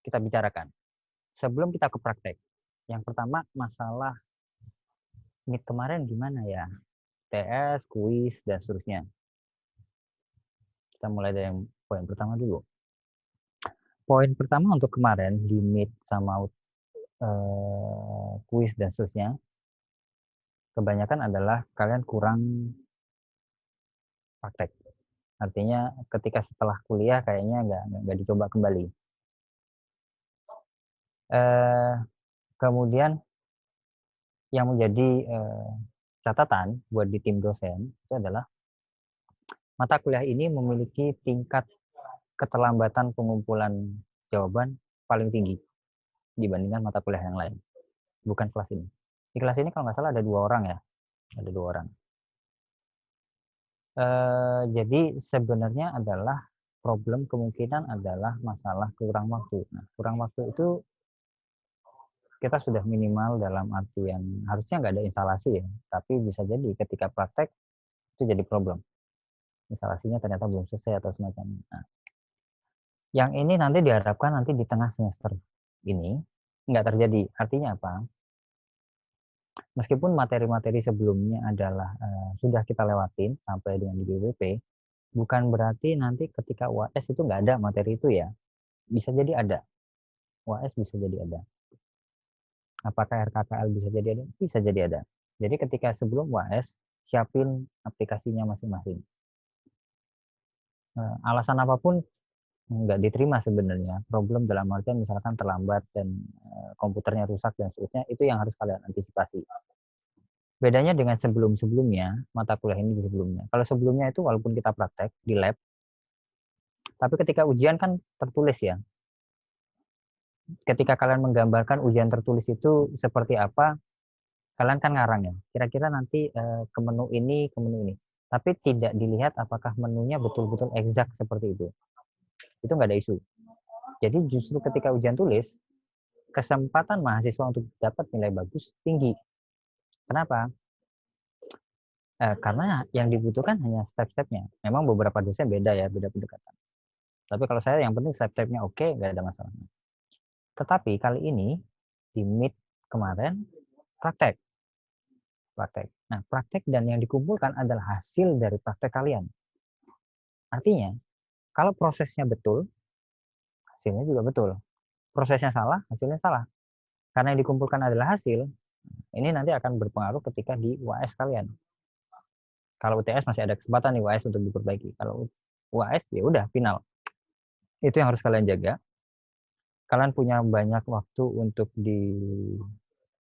kita bicarakan sebelum kita ke praktek. Yang pertama, masalah meet kemarin gimana ya? TS, kuis, dan seterusnya. Kita mulai dari yang poin pertama dulu. Poin pertama untuk kemarin di meet sama kuis dan seterusnya, kebanyakan adalah kalian kurang praktek. Artinya ketika setelah kuliah kayaknya nggak dicoba kembali. Kemudian yang menjadi catatan buat di tim dosen itu adalah mata kuliah ini memiliki tingkat keterlambatan pengumpulan jawaban paling tinggi dibandingkan mata kuliah yang lain. Bukan kelas ini. Di kelas ini kalau nggak salah ada 2 orang ya. Ada 2 orang. Jadi sebenarnya adalah problem kemungkinan adalah masalah kurang waktu. Nah, kurang waktu itu kita sudah minimal dalam artian harusnya nggak ada instalasi ya, tapi bisa jadi ketika praktek itu jadi problem. Instalasinya ternyata belum selesai atau semacamnya. Nah, yang ini nanti diharapkan nanti di tengah semester ini nggak terjadi. Artinya apa? Meskipun materi-materi sebelumnya adalah sudah kita lewatin sampai dengan di BWP, bukan berarti nanti ketika UAS itu nggak ada materi itu ya. Bisa jadi ada. UAS bisa jadi ada. Apakah RKKL bisa jadi ada? Bisa jadi ada. Jadi ketika sebelum UAS, siapin aplikasinya masing-masing. Alasan apapun nggak diterima sebenarnya. Problem dalam artian misalkan terlambat dan komputernya rusak dan seterusnya, itu yang harus kalian antisipasi. Bedanya dengan sebelum-sebelumnya, mata kuliah ini di sebelumnya. Kalau sebelumnya itu walaupun kita praktek di lab, tapi ketika ujian kan tertulis ya. Ketika kalian menggambarkan ujian tertulis itu seperti apa, kalian kan ngarang ya. Kira-kira nanti ke menu ini, ke menu ini. Tapi tidak dilihat apakah menunya betul-betul exact seperti itu. Itu nggak ada isu. Jadi justru ketika ujian tulis, kesempatan mahasiswa untuk dapat nilai bagus tinggi. Kenapa? Karena yang dibutuhkan hanya step-stepnya. Memang beberapa dosen beda ya, beda pendekatan. Tapi kalau saya yang penting step-stepnya oke, nggak ada masalah. Tetapi kali ini di meet kemarin praktek. Nah, praktek dan yang dikumpulkan adalah hasil dari praktek kalian. Artinya, kalau prosesnya betul, hasilnya juga betul. Prosesnya salah, hasilnya salah. Karena yang dikumpulkan adalah hasil, ini nanti akan berpengaruh ketika di UAS kalian. Kalau UTS masih ada kesempatan di UAS untuk diperbaiki. Kalau UAS ya udah final. Itu yang harus kalian jaga. Kalian punya banyak waktu untuk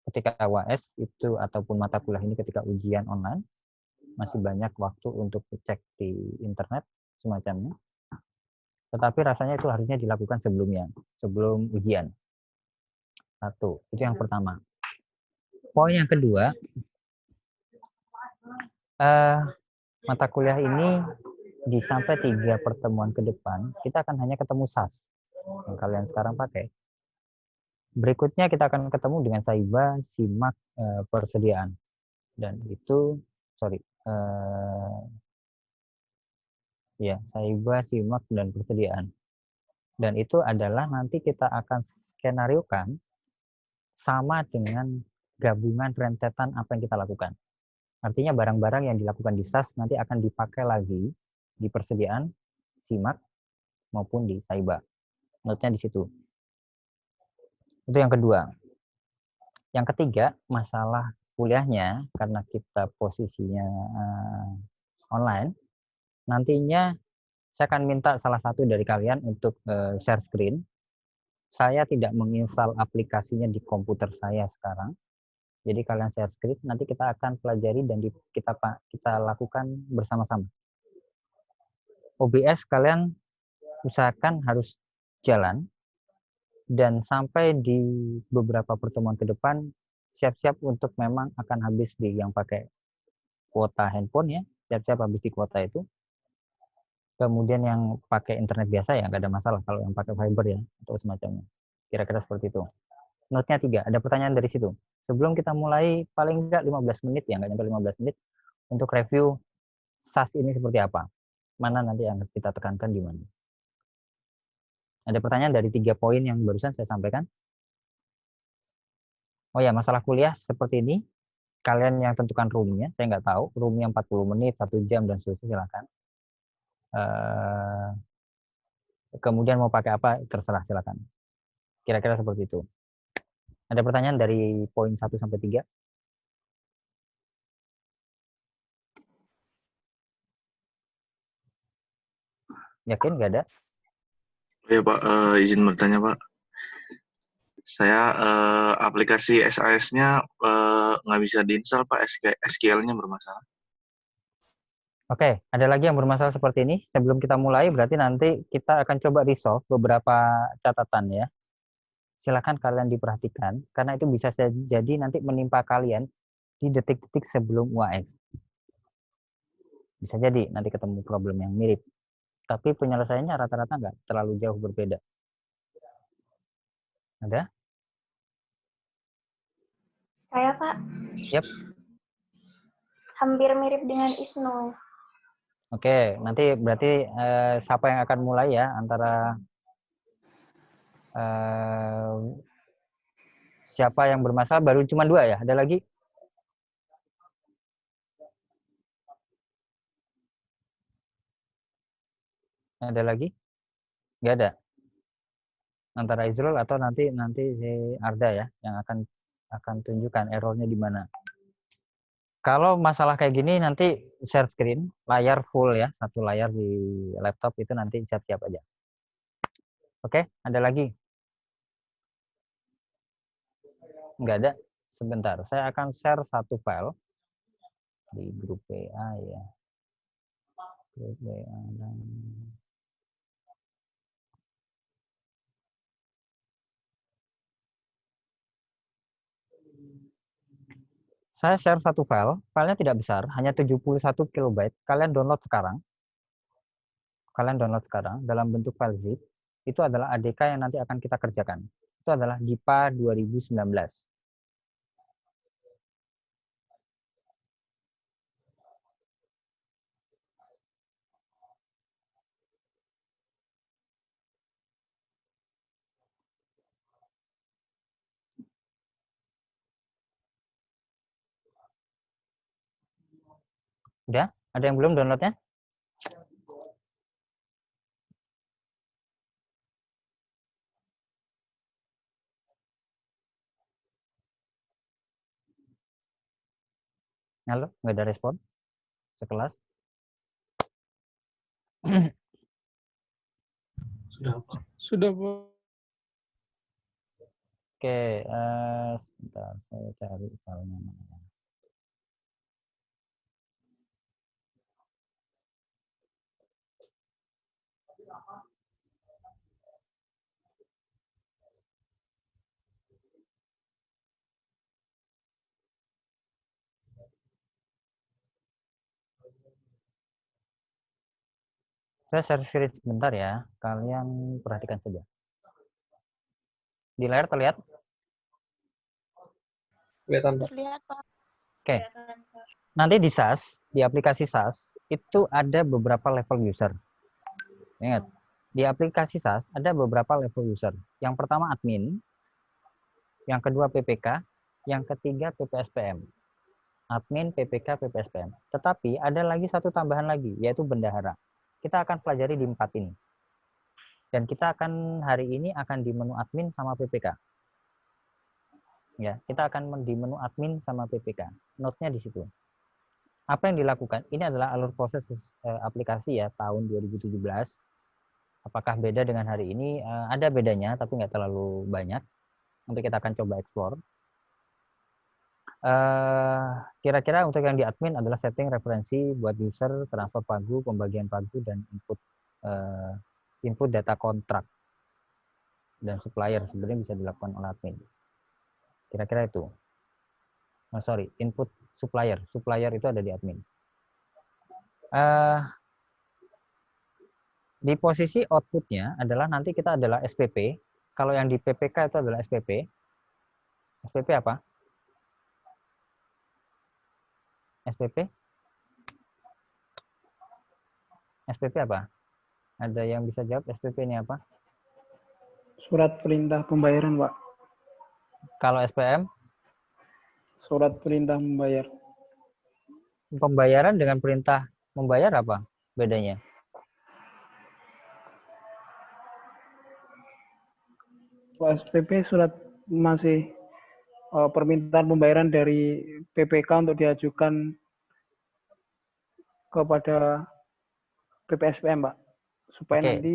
ketika UAS itu ataupun mata kuliah ini ketika ujian online, masih banyak waktu untuk cek di internet semacamnya. Tetapi rasanya itu harusnya dilakukan sebelumnya, sebelum ujian. Satu, itu yang pertama. Poin yang kedua, mata kuliah ini di sampai 3 pertemuan ke depan, kita akan hanya ketemu SAS yang kalian sekarang pakai. Berikutnya kita akan ketemu dengan Saiba, Simak, persediaan. Dan itu, ya, Saiba, Simak, dan persediaan. Dan itu adalah nanti kita akan skenariokan sama dengan gabungan rentetan apa yang kita lakukan. Artinya barang-barang yang dilakukan di SAS nanti akan dipakai lagi di persediaan, Simak, maupun di Saiba. Note-nya di situ. Itu yang kedua. Yang ketiga, masalah kuliahnya, karena kita posisinya online, nantinya saya akan minta salah satu dari kalian untuk share screen. Saya tidak menginstal aplikasinya di komputer saya sekarang. Jadi kalian share screen, nanti kita akan pelajari dan kita lakukan bersama-sama. OBS kalian usahakan harus jalan, dan sampai di beberapa pertemuan ke depan, siap-siap untuk memang akan habis di yang pakai kuota handphone ya, siap-siap habis di kuota itu. Kemudian yang pakai internet biasa ya, nggak ada masalah kalau yang pakai fiber ya, atau semacamnya. Kira-kira seperti itu. Note-nya 3, ada pertanyaan dari situ. Sebelum kita mulai, paling nggak 15 menit ya, nggak nyampe 15 menit, untuk review SAS ini seperti apa. Mana nanti yang kita tekankan di mana. Ada pertanyaan dari 3 poin yang barusan saya sampaikan? Oh ya, masalah kuliah seperti ini, kalian yang tentukan room-nya, saya nggak tahu, room-nya 40 menit, 1 jam, dan seterusnya, silakan. Kemudian mau pakai apa, terserah, silakan. Kira-kira seperti itu. Ada pertanyaan dari poin 1 sampai 3? Yakin nggak ada? Ya Pak, izin bertanya Pak. Saya aplikasi SAS-nya nggak bisa diinstal Pak, SQL-nya bermasalah. Oke, ada lagi yang bermasalah seperti ini. Sebelum kita mulai, berarti nanti kita akan coba resolve beberapa catatan ya. Silakan kalian diperhatikan, karena itu bisa jadi nanti menimpa kalian di detik-detik sebelum UAS. Bisa jadi nanti ketemu problem yang mirip. Tapi penyelesaiannya rata-rata nggak terlalu jauh berbeda. Ada? Saya, Pak. Yap. Hampir mirip dengan Isnu. Oke, nanti berarti siapa yang akan mulai ya, antara siapa yang bermasalah, baru cuma 2 ya, ada lagi? Ada lagi? Nggak ada? Antara Izrul atau nanti si Arda ya, yang akan tunjukkan errornya di mana. Kalau masalah kayak gini nanti share screen, layar full ya, 1 layar di laptop itu nanti siap-siap aja. Oke, ada lagi? Nggak ada? Sebentar, saya akan share 1 file di grup WA ya. Grup WA dan saya share 1 file, filenya tidak besar, hanya 71 kilobyte. Kalian download sekarang dalam bentuk file zip. Itu adalah ADK yang nanti akan kita kerjakan. Itu adalah DIPA 2019. Udah? Ada yang belum downloadnya? Halo? Nggak ada respon? Sekelas? Sudah, Pak. Sudah, Pak. Oke, sebentar, saya cari filenya mana. Saya share screen sebentar ya, kalian perhatikan saja. Di layar terlihat? Kelihatan, Pak. Terlihat, Pak. Oke. Nanti di SAS, di aplikasi SAS, itu ada beberapa level user. Ingat, di aplikasi SAS ada beberapa level user. Yang pertama admin, yang kedua PPK, yang ketiga PPSPM. Admin, PPK, PPSPM. Tetapi ada lagi satu tambahan lagi, yaitu bendahara. Kita akan pelajari di 4 ini. Dan kita akan hari ini akan di menu admin sama PPK. Ya, kita akan di menu admin sama PPK. Note-nya di situ. Apa yang dilakukan? Ini adalah alur proses aplikasi ya tahun 2017. Apakah beda dengan hari ini? Ada bedanya, tapi nggak terlalu banyak. Nanti kita akan coba explore. Kira-kira untuk yang di admin adalah setting referensi buat user, transfer pagu, pembagian pagu, dan input data kontrak dan supplier sebenarnya bisa dilakukan oleh admin. Kira-kira itu. Input supplier. Supplier itu ada di admin. Di posisi outputnya adalah nanti kita adalah SPP. Kalau yang di PPK itu adalah SPP. SPP apa? SPP? SPP apa? Ada yang bisa jawab SPP ini apa? Surat perintah pembayaran, Pak. Kalau SPM, Surat perintah membayar. pembayaran dengan perintah membayar apa bedanya? Kalau SPP surat masih permintaan pembayaran dari PPK untuk diajukan kepada PPSPM, Pak. Supaya Oke. nanti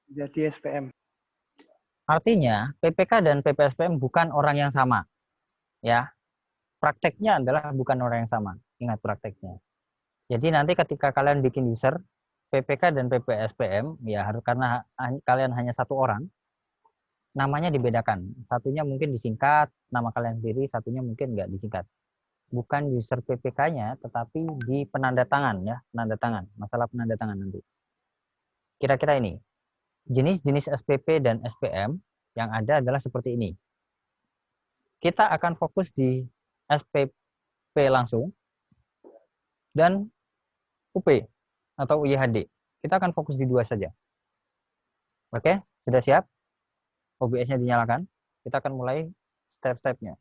jadi SPM. Artinya PPK dan PPSPM bukan orang yang sama. Ya. Prakteknya adalah bukan orang yang sama. Ingat prakteknya. Jadi nanti ketika kalian bikin user PPK dan PPSPM, ya harus karena kalian hanya satu orang, namanya dibedakan. Satunya mungkin disingkat nama kalian sendiri, satunya mungkin nggak disingkat. Bukan user PPK-nya, tetapi di penandatangan ya, penandatangan. Masalah penandatangan nanti. Kira-kira ini. Jenis-jenis SPP dan SPM yang ada adalah seperti ini. Kita akan fokus di SPP langsung dan UP atau UYHD. Kita akan fokus di dua saja. Oke, sudah siap? OBS-nya dinyalakan. Kita akan mulai step-stepnya.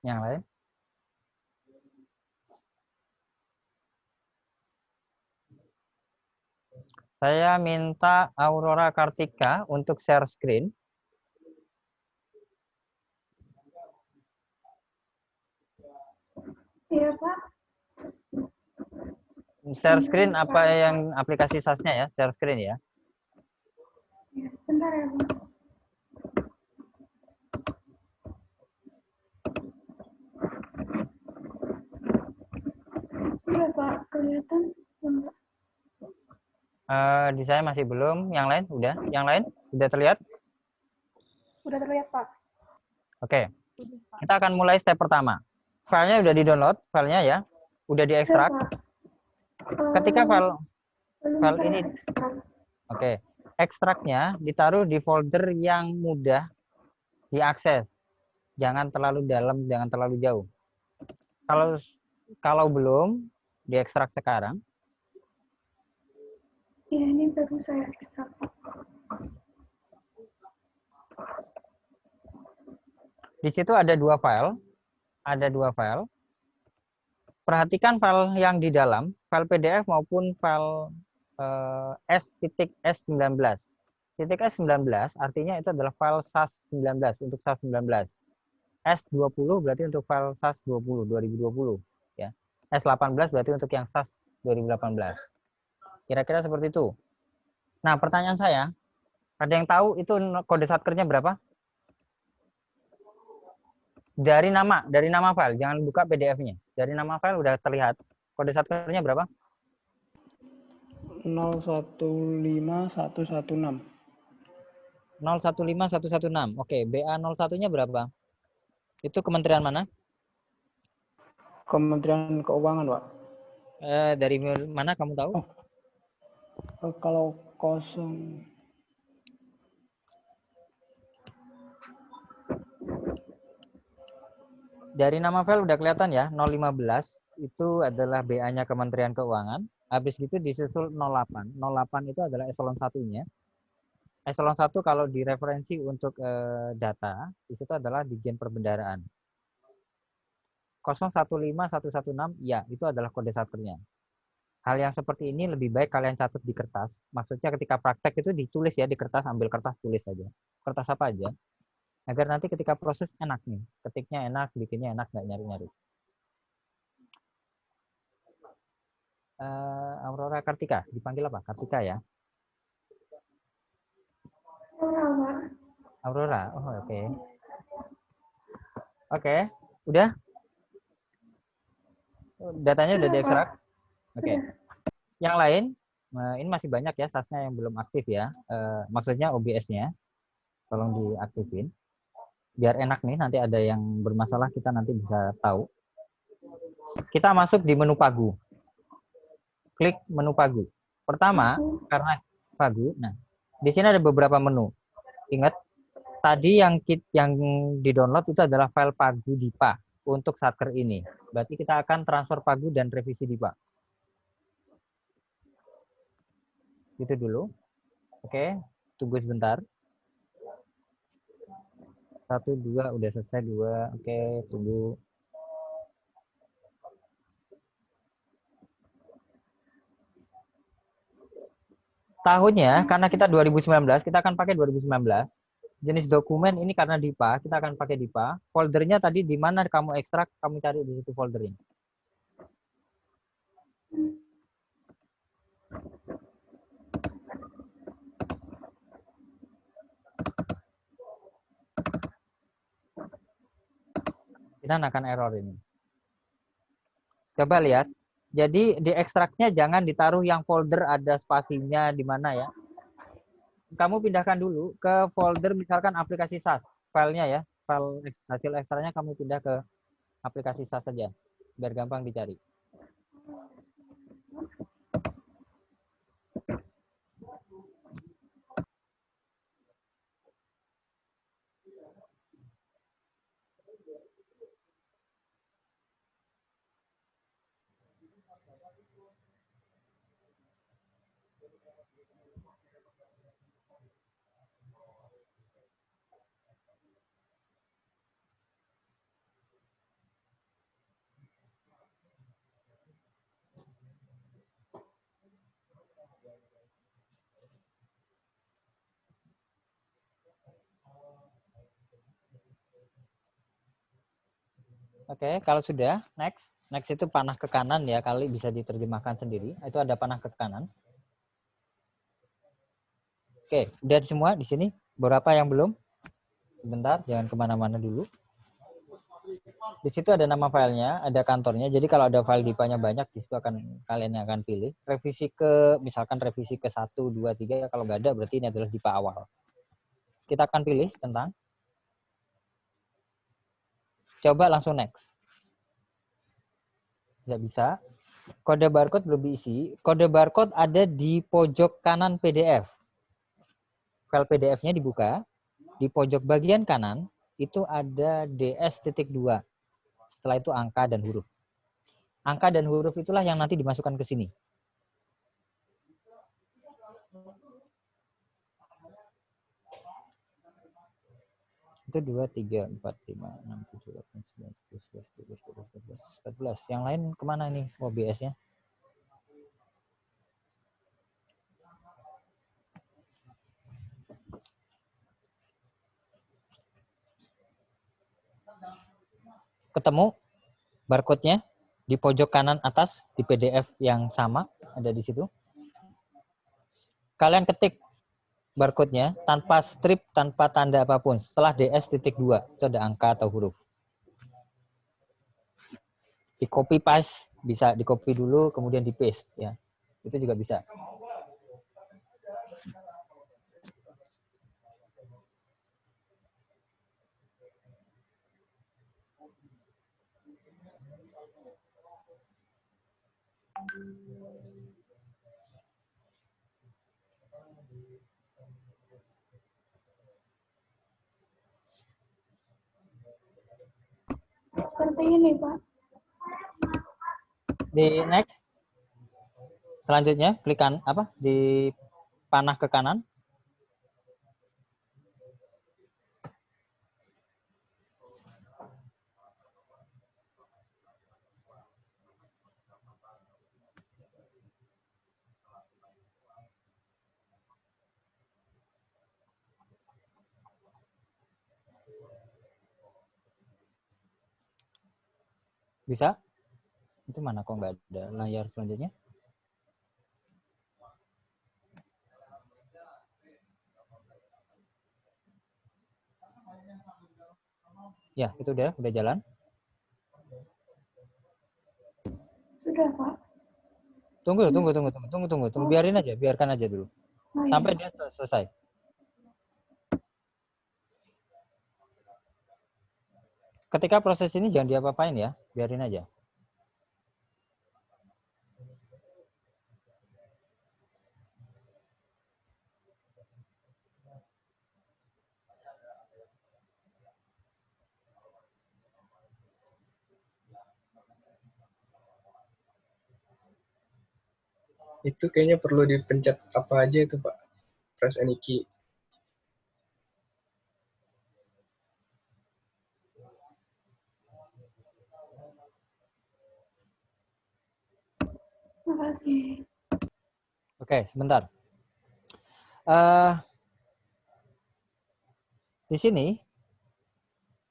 Yang lain? Saya minta Aurora Kartika untuk share screen. Iya, Pak. Share screen apa yang aplikasi SAS-nya ya, share screen ya. Ya, sebentar ya, Pak. Sudah, Pak. Kelihatan? Enggak. Di saya masih belum. Yang lain udah? Yang lain sudah terlihat? Sudah terlihat, Pak. Oke. Kita akan mulai step pertama. Filenya udah di-download, filenya ya. Udah diekstrak. Pak. Ketika file Belum ini saya ekstrak. oke, ekstraknya ditaruh di folder yang mudah diakses. Jangan terlalu dalam, jangan terlalu jauh. Kalau belum diekstrak sekarang, Iya, ini baru saya ekstrak, Pak. di situ ada dua file. Ada dua file. Perhatikan file yang di dalam, file PDF maupun file S.S19. .S19 artinya itu adalah file SAS19 untuk SAS19. S20 berarti untuk file SAS20 2020 ya. S18 berarti untuk yang SAS 2018. Kira-kira seperti itu. Nah, pertanyaan saya, ada yang tahu itu kode satkernya berapa? Dari nama file, jangan buka PDF-nya. Dari nama file udah terlihat. Kode satkernya berapa? 015116. 015116. Oke, BA01-nya berapa? Itu kementerian mana? Kementerian Keuangan, Pak. Dari mana kamu tahu? Kalau kosong Dari nama file udah kelihatan ya, 015 itu adalah BA-nya Kementerian Keuangan. Habis itu disusul 08. 08 itu adalah eselon 1-nya. Eselon 1 kalau direferensi untuk data, di situ adalah Ditjen Perbendaharaan. 015116, ya, itu adalah kode satkernya. Hal yang seperti ini lebih baik kalian catat di kertas. Maksudnya ketika praktek itu ditulis ya di kertas, ambil kertas tulis aja. Kertas apa aja. Agar nanti ketika proses enak nih. Ketiknya enak, bikinnya enak, nggak nyari-nyari. Aurora Kartika, dipanggil apa? Kartika ya? Aurora, oh oke. Oke, udah? Datanya udah diekstrak? Oke. Yang lain, ini masih banyak ya SAS-nya yang belum aktif ya. Maksudnya OBS-nya, tolong diaktifin. Biar enak nih, nanti ada yang bermasalah kita nanti bisa tahu. Kita masuk di menu Pagu. Klik menu Pagu. Pertama, karena Pagu, nah di sini ada beberapa menu. Ingat, tadi yang di-download itu adalah file Pagu Dipa untuk Satker ini. Berarti kita akan transfer Pagu dan revisi Dipa. Itu dulu. Oke, tunggu sebentar. 1, 2, udah selesai 2. Oke, tunggu. Tahunnya, karena kita 2019, kita akan pakai 2019. Jenis dokumen ini karena DIPA, kita akan pakai DIPA. Foldernya tadi di mana kamu ekstrak, kamu cari di situ foldernya. Kita akan error ini. Coba lihat. Jadi di ekstraknya jangan ditaruh yang folder ada spasinya di mana ya. Kamu pindahkan dulu ke folder misalkan aplikasi SAS. Filenya ya, file hasil ekstranya kamu pindah ke aplikasi SAS saja. Biar gampang dicari. Oke, kalau sudah, next. Next itu panah ke kanan ya, kali bisa diterjemahkan sendiri. Itu ada panah ke kanan. Oke, udah semua di sini. Beberapa yang belum? Sebentar, jangan kemana-mana dulu. Di situ ada nama filenya, ada kantornya. Jadi kalau ada file DIPA-nya banyak, di situ kalian yang akan pilih. Revisi misalkan revisi ke 1, 2, 3. Kalau nggak ada, berarti ini adalah DIPA awal. Kita akan pilih tentang. Coba langsung next. Tidak bisa. Kode barcode belum diisi. Kode barcode ada di pojok kanan PDF. File PDF-nya dibuka. Di pojok bagian kanan, itu ada DS.2. Setelah itu angka dan huruf. Angka dan huruf itulah yang nanti dimasukkan ke sini. Itu 2, 3, 4, 5, 6, 7, 8, 9, 10, 11, 12, 13, 14. Yang lain kemana nih OBS-nya? Ketemu barcode-nya di pojok kanan atas di PDF yang sama ada di situ. Kalian ketik barcode-nya tanpa strip, tanpa tanda apapun. Setelah DS.2 itu ada angka atau huruf. Di copy paste, bisa di copy dulu kemudian di paste ya. Itu juga bisa. Seperti ini, Pak. Di next. Selanjutnya klik di panah ke kanan. Bisa? Itu mana kok nggak ada layar selanjutnya? Ya, itu udah jalan. Sudah, Pak. Tunggu. Biarkan aja dulu. Oh, Sampai iya. dia selesai. ketika proses ini jangan diapa-apain ya, biarin aja. Itu kayaknya perlu dipencet apa aja itu Pak? Press any key. Makasih. Oke, sebentar. Di sini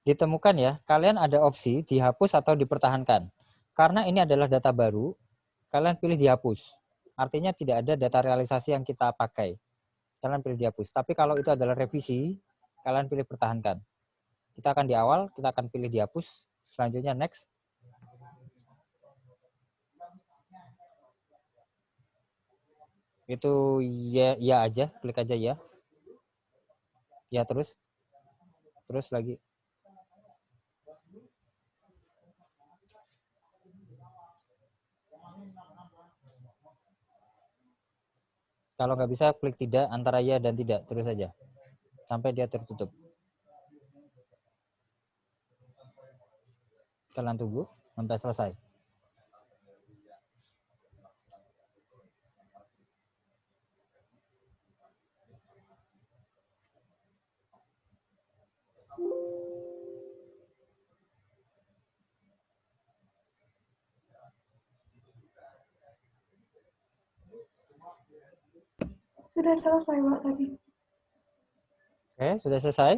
ditemukan ya, kalian ada opsi dihapus atau dipertahankan. Karena ini adalah data baru, kalian pilih dihapus. Artinya tidak ada data realisasi yang kita pakai. Kalian pilih dihapus. Tapi kalau itu adalah revisi, kalian pilih pertahankan. Kita akan di awal, kita akan pilih dihapus. Selanjutnya next. Itu ya, ya aja, klik aja ya. Ya terus. Terus lagi. Kalau nggak bisa, klik tidak, antara ya dan tidak, terus saja. Sampai dia tertutup. Kalian tunggu sampai selesai. Sudah selesai, Pak, tadi. Oke, sudah selesai.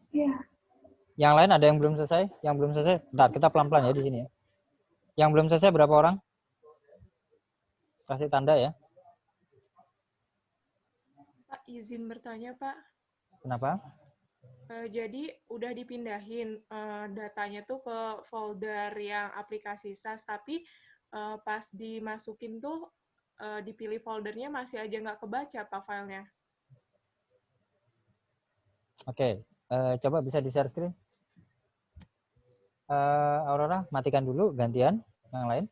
Iya. Yang lain ada yang belum selesai? Yang belum selesai? Bentar, kita pelan-pelan ya di sini ya. Yang belum selesai berapa orang? Kasih tanda ya. Pak, izin bertanya, Pak. Kenapa? Jadi udah dipindahin datanya tuh ke folder yang aplikasi SAS, tapi pas dimasukin tuh dipilih foldernya masih aja nggak kebaca Pak filenya. Oke, coba bisa di share screen. Aurora, matikan dulu, gantian yang lain.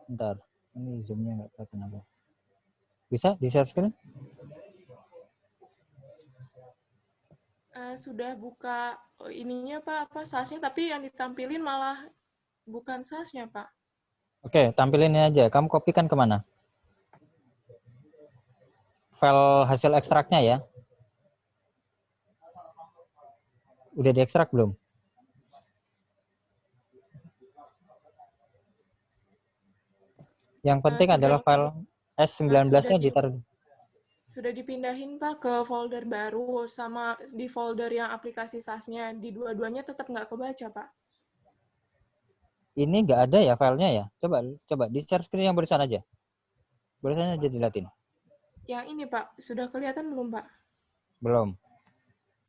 Bentar, ini zoomnya nggak tahu kenapa. Bisa di share screen? Sudah buka ininya Pak, apa SAS-nya, tapi yang ditampilin malah bukan SAS-nya Pak. Oke, tampilin ini aja. Kamu kopikan kemana? File hasil ekstraknya ya. Udah diekstrak belum? Yang penting adalah file S19-nya ditaruh. Sudah dipindahin Pak ke folder baru, sama di folder yang aplikasi SAS-nya. Di dua-duanya tetap nggak kebaca Pak. Ini nggak ada ya filenya ya. Coba di share screen yang barusan aja. Barusan aja dilatin. Yang ini Pak, sudah kelihatan belum Pak? Belum.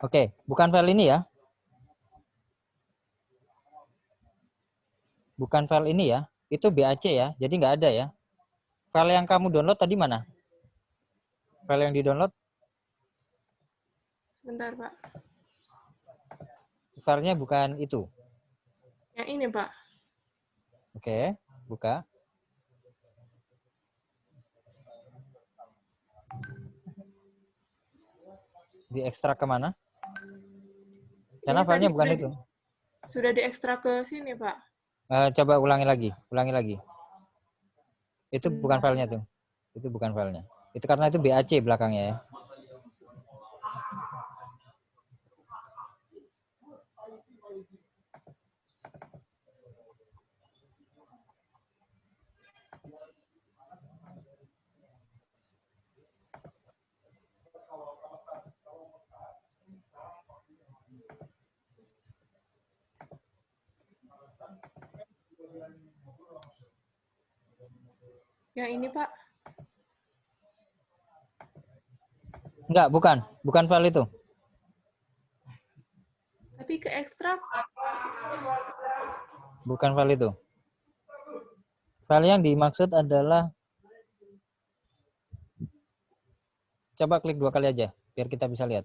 Oke, bukan file ini ya. Bukan file ini ya. Itu BAC ya. Jadi nggak ada ya. File yang kamu download tadi mana? File yang di-download? Sebentar Pak. Filenya bukan itu. Yang ini Pak. Oke, buka. Diekstrak kemana? Karena Ini filenya tadi bukan itu. Sudah diekstrak ke sini Pak. Coba ulangi lagi. Itu Sebentar. bukan filenya tuh. Itu bukan filenya. Itu karena itu BAC belakangnya ya. Yang ini, Pak. Enggak, bukan file itu. Tapi ke ekstrak. Bukan file itu. File yang dimaksud adalah, coba klik 2 kali aja, biar kita bisa lihat.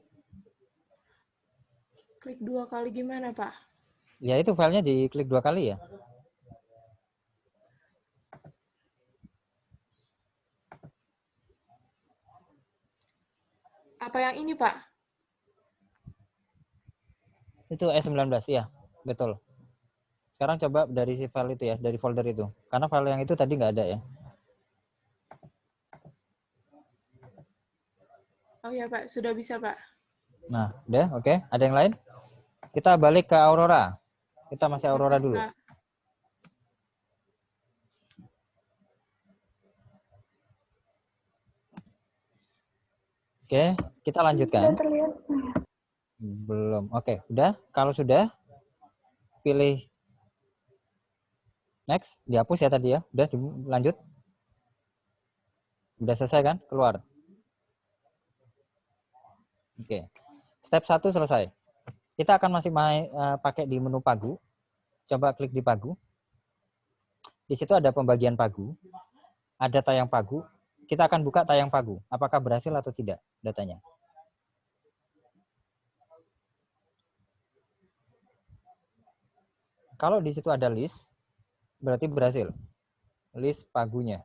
Klik 2 kali gimana, Pak? Ya itu filenya diklik 2 kali ya. Apa yang ini, Pak? Itu S19, ya, betul. Sekarang coba dari si file itu ya, dari folder itu. Karena file yang itu tadi nggak ada ya. Oh ya, Pak. Sudah bisa, Pak. Nah, udah, oke. Ada yang lain? Kita balik ke Aurora. Kita masih Aurora dulu. Pak. Oke, kita lanjutkan. Sudah terlihat. Ya. Belum. Oke, udah. Kalau sudah, pilih next. Dihapus ya tadi ya. Udah, lanjut. Udah selesai kan? Keluar. Oke. Step 1 selesai. Kita akan masih pakai di menu pagu. Coba klik di pagu. Di situ ada pembagian pagu. Ada tayang pagu. Kita akan buka tayang pagu. Apakah berhasil atau tidak datanya. Kalau di situ ada list, berarti berhasil. List pagunya.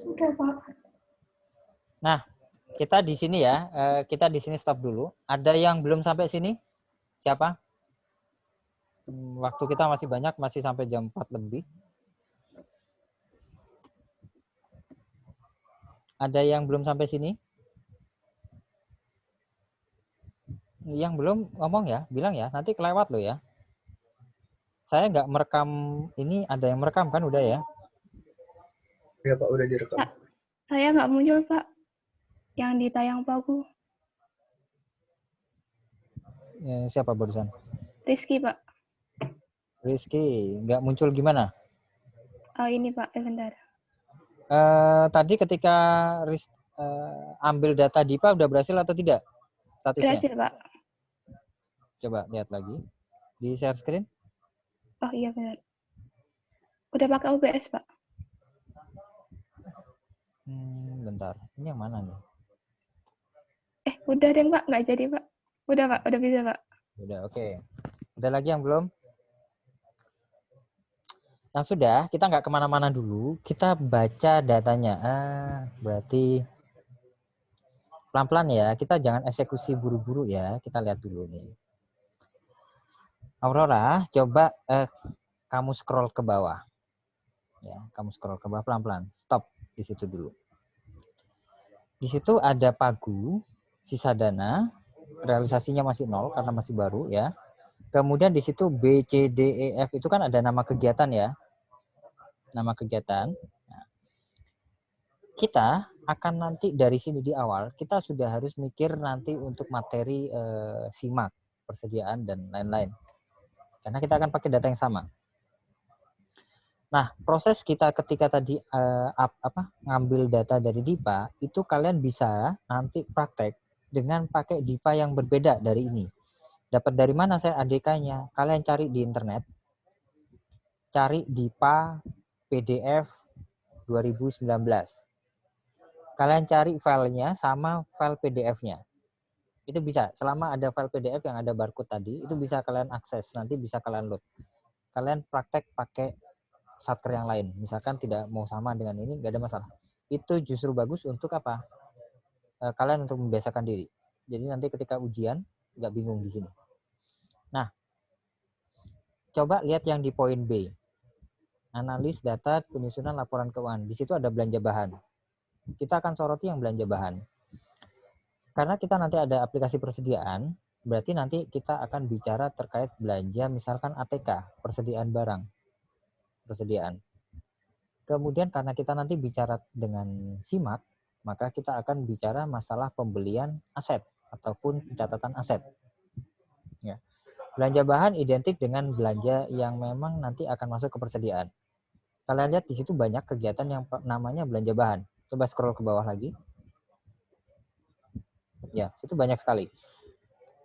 Sudah, Pak. Nah, kita di sini ya, kita di sini stop dulu. Ada yang belum sampai sini? Siapa? Waktu kita masih banyak, masih sampai jam 4 lebih. Ada yang belum sampai sini? Yang belum ngomong ya, bilang ya, nanti kelewat loh ya. Saya nggak merekam, ini ada yang merekam kan udah ya? Ya Pak, udah direkam. Pak, saya nggak muncul, Pak. Yang di tayang pagu. Siapa barusan? Rizky, Pak. Rizky, nggak muncul gimana? Ini, Pak. Bentar. Tadi ketika ambil data DIPA udah berhasil atau tidak? Statusnya? Berhasil, Pak. Coba lihat lagi. Di share screen. Oh iya, benar. Udah pakai OBS, Pak. Bentar. Ini yang mana nih? Udah deh, Pak. Nggak jadi, Pak. Udah, Pak. Udah bisa, Pak. Udah, oke. Ada lagi yang belum? Yang sudah, kita nggak kemana-mana dulu. Kita baca datanya. Berarti pelan-pelan ya. Kita jangan eksekusi buru-buru ya. Kita lihat dulu nih. Aurora, coba kamu scroll ke bawah. Ya, kamu scroll ke bawah pelan-pelan. Stop di situ dulu. Di situ ada pagu, sisa dana, realisasinya masih 0 karena masih baru ya. Kemudian di situ B, C, D, E, F itu kan ada nama kegiatan ya. Nama kegiatan. Nah, kita akan nanti dari sini di awal, kita sudah harus mikir nanti untuk materi SIMAK, persediaan dan lain-lain. Karena kita akan pakai data yang sama. Nah, proses kita ketika tadi ngambil data dari DIPA, itu kalian bisa nanti praktek dengan pakai DIPA yang berbeda dari ini. Dapat dari mana saya ADK-nya? Kalian cari di internet. Cari DIPA PDF 2019. Kalian cari filenya sama file PDF-nya. Itu bisa. Selama ada file PDF yang ada barcode tadi, itu bisa kalian akses. Nanti bisa kalian load. Kalian praktek pakai satker yang lain. Misalkan tidak mau sama dengan ini, nggak ada masalah. Itu justru bagus untuk apa? Kalian untuk membiasakan diri. Jadi nanti ketika ujian, nggak bingung di sini. Nah, coba lihat yang di poin B. Analis data penyusunan laporan keuangan. Di situ ada belanja bahan. Kita akan soroti yang belanja bahan. karena kita nanti ada aplikasi persediaan, berarti nanti kita akan bicara terkait belanja misalkan ATK, persediaan barang. Persediaan. Kemudian karena kita nanti bicara dengan SIMAK, maka kita akan bicara masalah pembelian aset ataupun pencatatan aset. Ya. Belanja bahan identik dengan belanja yang memang nanti akan masuk ke persediaan. Kalian lihat di situ banyak kegiatan yang namanya belanja bahan. Coba scroll ke bawah lagi. Ya, situ banyak sekali.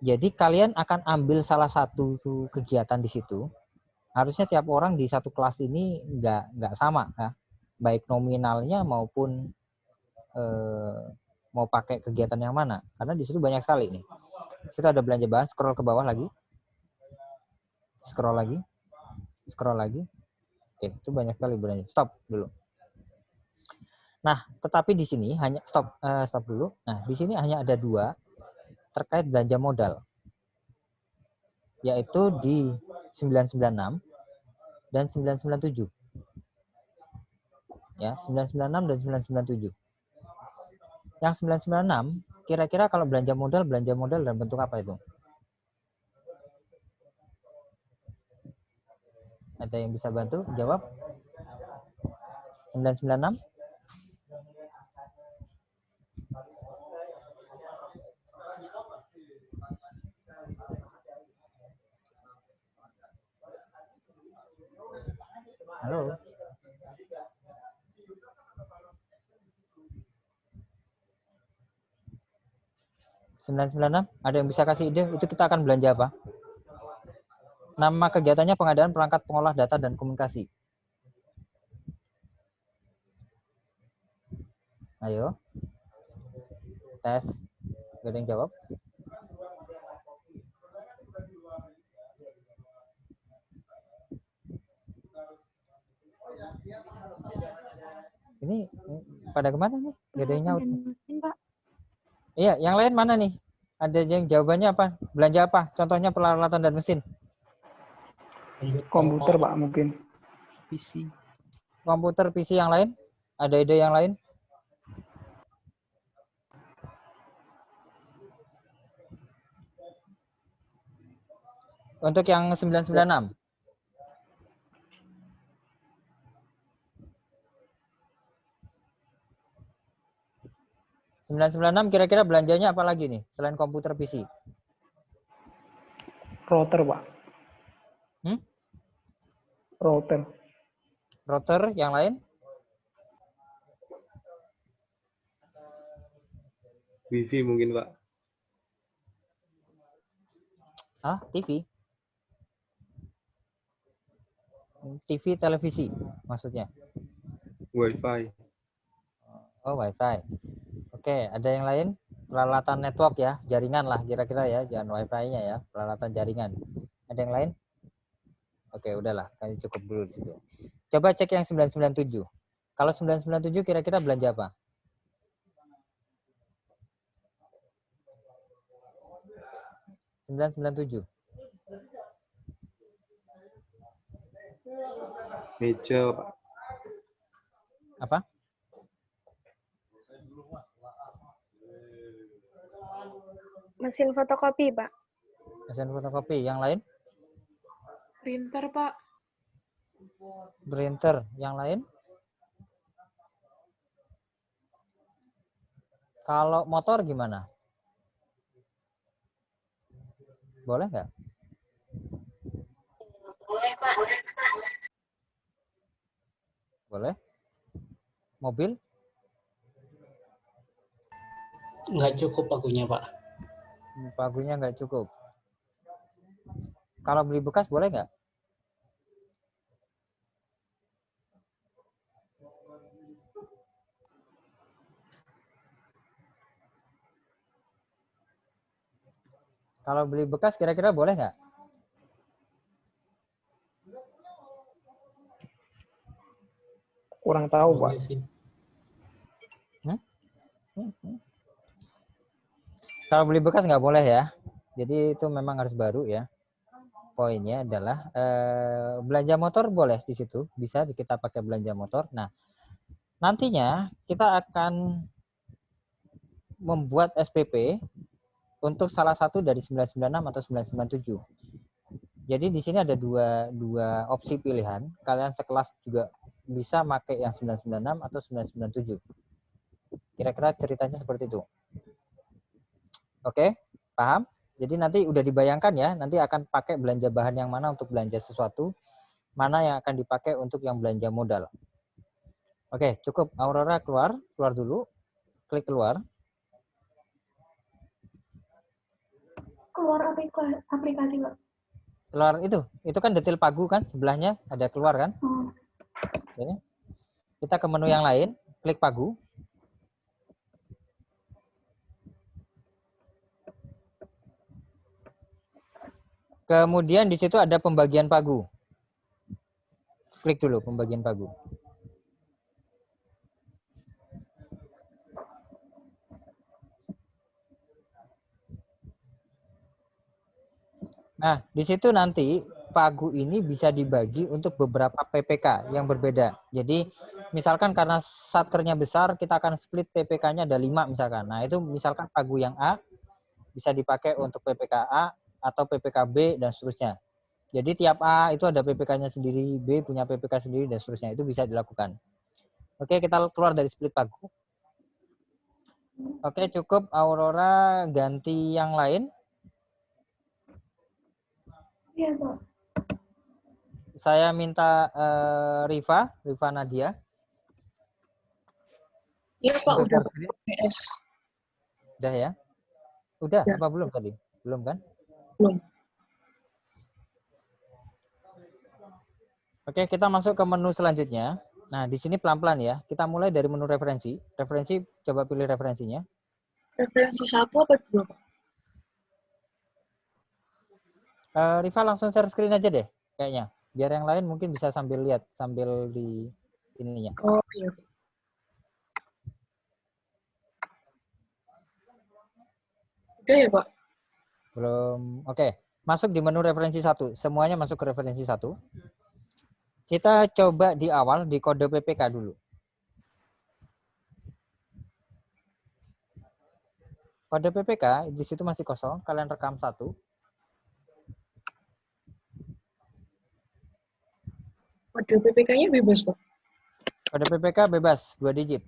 Jadi kalian akan ambil salah satu kegiatan di situ. Harusnya tiap orang di satu kelas ini nggak sama, ya. Baik nominalnya maupun mau pakai kegiatan yang mana. Karena di situ banyak sekali nih. Situ ada belanja bahan. Scroll ke bawah lagi. Scroll lagi. Scroll lagi. Oke, itu banyak sekali belanja. Stop dulu. Nah, tetapi di sini hanya stop dulu. Nah, di sini hanya ada 2 terkait belanja modal, yaitu di 996 dan 997. Ya, 996 dan 997. Yang 996, kira-kira kalau belanja modal dalam bentuk apa itu? Ada yang bisa bantu jawab? 996? Halo. (996) ada yang bisa kasih ide? Itu kita akan belanja apa? Nama kegiatannya pengadaan perangkat pengolah data dan komunikasi. Ayo. Tes. Gak ada yang jawab? Ini pada kemana nih? Gak ada yang nyaut. Iya, yang lain mana nih? Ada yang jawabannya apa? Belanja apa? Contohnya peralatan dan mesin. Komputer, Pak, mungkin. PC. Komputer, PC yang lain? Ada ide yang lain? Untuk yang 996. Kira-kira belanjanya apa lagi nih selain komputer PC? Router, Pak. Router. Router yang lain? Wifi mungkin, Pak. TV? TV, televisi maksudnya? Wi-Fi. Oh, Wi-Fi. Oke, ada yang lain? Peralatan network ya, jaringan lah kira-kira ya, jangan Wi-Fi-nya ya, peralatan jaringan. Ada yang lain? Oke, udahlah, kami cukup dulu di situ. Coba cek yang 997. Kalau 997 kira-kira belanja apa? (997) Meja, Pak. Apa? Mesin fotokopi, Pak. Mesin fotokopi. Yang lain? Printer, Pak. Printer. Yang lain? Kalau motor gimana? Boleh nggak? Boleh, Pak. Boleh. Mobil? Nggak cukup pagunya, Pak. Pagunya nggak cukup. Kalau beli bekas boleh nggak? Kalau beli bekas kira-kira boleh nggak? Kurang tahu, Pak. Kalau beli bekas nggak boleh ya. Jadi itu memang harus baru ya. Poinnya adalah belanja motor boleh di situ. Bisa kita pakai belanja motor. Nah, nantinya kita akan membuat SPP untuk salah satu dari 996 atau 997. Jadi di sini ada dua opsi pilihan. Kalian sekelas juga bisa pakai yang 996 atau 997. Kira-kira ceritanya seperti itu. Oke, paham? Jadi nanti udah dibayangkan ya, nanti akan pakai belanja bahan yang mana untuk belanja sesuatu, mana yang akan dipakai untuk yang belanja modal. Oke, cukup. Aurora keluar dulu. Klik keluar. Keluar aplikasi, Pak. Keluar itu kan detail Pagu kan, sebelahnya ada keluar kan. Oh. Oke. Kita ke menu yang lain, klik Pagu. Kemudian di situ ada pembagian Pagu. Klik dulu pembagian Pagu. Nah, di situ nanti Pagu ini bisa dibagi untuk beberapa PPK yang berbeda. Jadi, misalkan karena satkernya besar, kita akan split PPK-nya ada 5 misalkan. Nah, itu misalkan Pagu yang A bisa dipakai untuk PPK A atau PPK B dan seterusnya. Jadi, tiap A itu ada PPK-nya sendiri, B punya PPK sendiri dan seterusnya. Itu bisa dilakukan. Oke, kita keluar dari split Pagu. Oke, cukup. Aurora ganti yang lain. Iya, Pak. Saya minta Riva Nadia. Iya, Pak, Untuk udah share screen. PS. Udah ya? Udah, Ya. apa belum tadi? Belum kan? Belum. Oke, kita masuk ke menu selanjutnya. Nah, di sini pelan-pelan ya. Kita mulai dari menu referensi. Referensi, coba pilih referensinya. Referensi 1 apa 2, Pak? Riva langsung share screen aja deh, kayaknya. Biar yang lain mungkin bisa sambil lihat, sambil di ininya. Oh, iya. Udah ya, Pak? Belum. Oke, masuk di menu referensi 1. Semuanya masuk ke referensi 1. Kita coba di awal di kode PPK dulu. Kode PPK di situ masih kosong, kalian rekam 1. Kode PPK-nya bebas, Pak? Kode PPK bebas 2 digit.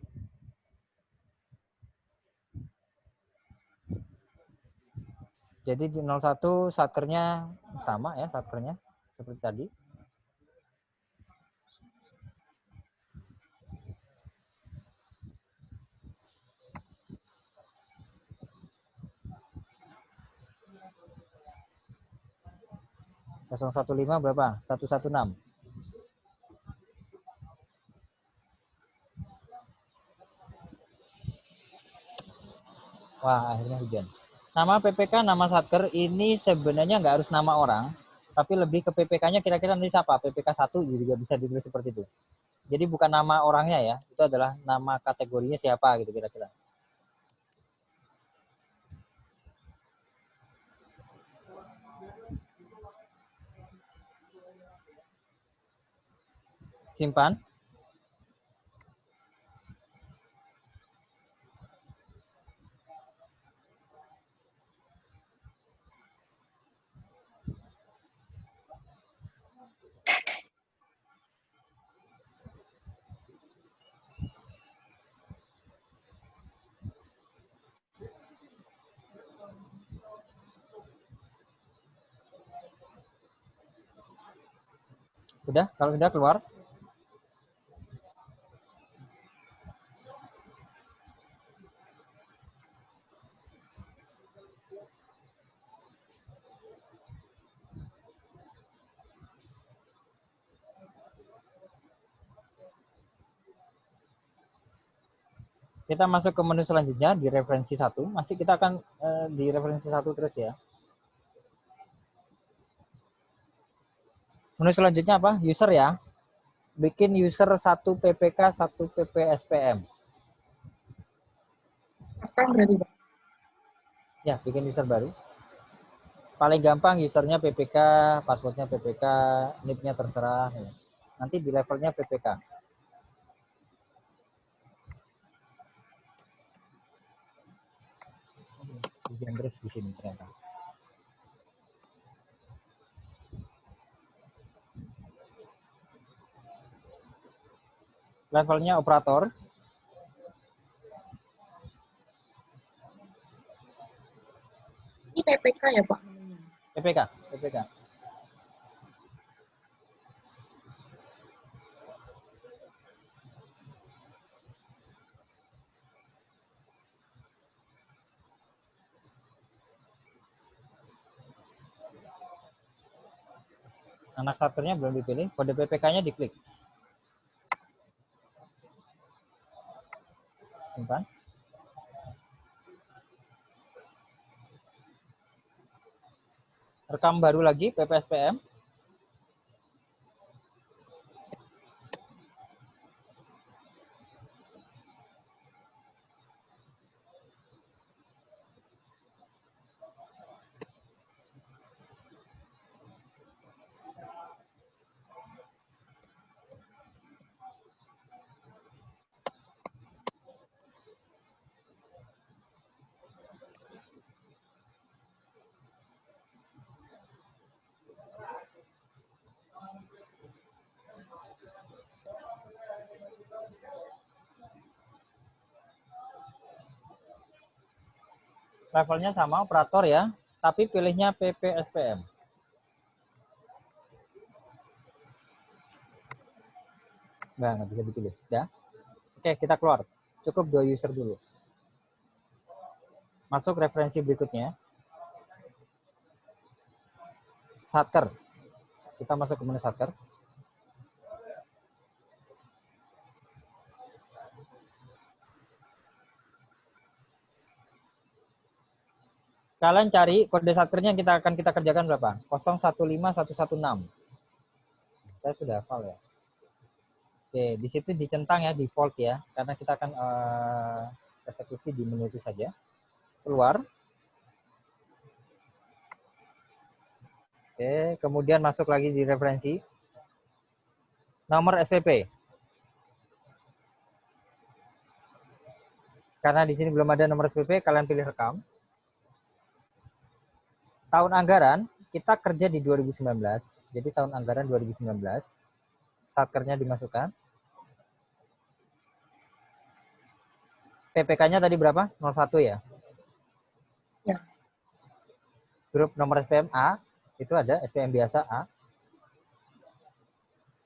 Jadi di 01 satkernya sama ya, satkernya seperti tadi. .015 berapa? 116. Wah, akhirnya hujan. Nama PPK, nama satker ini sebenarnya nggak harus nama orang, tapi lebih ke PPK-nya kira-kira nanti siapa? PPK 1 juga bisa ditulis seperti itu. Jadi bukan nama orangnya ya, itu adalah nama kategorinya siapa gitu kira-kira. Simpan. Udah, kalau udah keluar. Kita masuk ke menu selanjutnya di referensi 1. Masih kita akan di referensi 1 terus ya. Menu selanjutnya apa? User ya. Bikin user 1 PPK, 1 PPSPM. Rekam berarti, Pak? Ya, bikin user baru. Paling gampang usernya PPK, passwordnya PPK, NIP-nya terserah. Nanti di levelnya PPK. Hujan terus di sini ternyata. Levelnya operator. Ini PPK ya Pak namanya. PPK. Anak satunya belum dipilih, kode PPK-nya diklik. Simpan. Rekam baru lagi PPSPM. Levelnya sama operator ya, tapi pilihnya PPSPM. Nggak bisa dipilih. Ya. Oke, kita keluar. Cukup 2 user dulu. Masuk referensi berikutnya. Satker. Kita masuk ke menu Satker. Kalian cari kode Satkernya yang akan kita kerjakan berapa? 015116. Saya sudah hafal ya. Oke, di situ dicentang ya, default ya, karena kita akan eksekusi di menu itu saja. Keluar. Oke, kemudian masuk lagi di referensi. Nomor SPP. Karena di sini belum ada nomor SPP, kalian pilih rekam. Tahun anggaran, kita kerja di 2019. Jadi tahun anggaran 2019. Satkernya dimasukkan. PPK-nya tadi berapa? 01 ya? Ya. Grup nomor SPM A, itu ada SPM biasa A.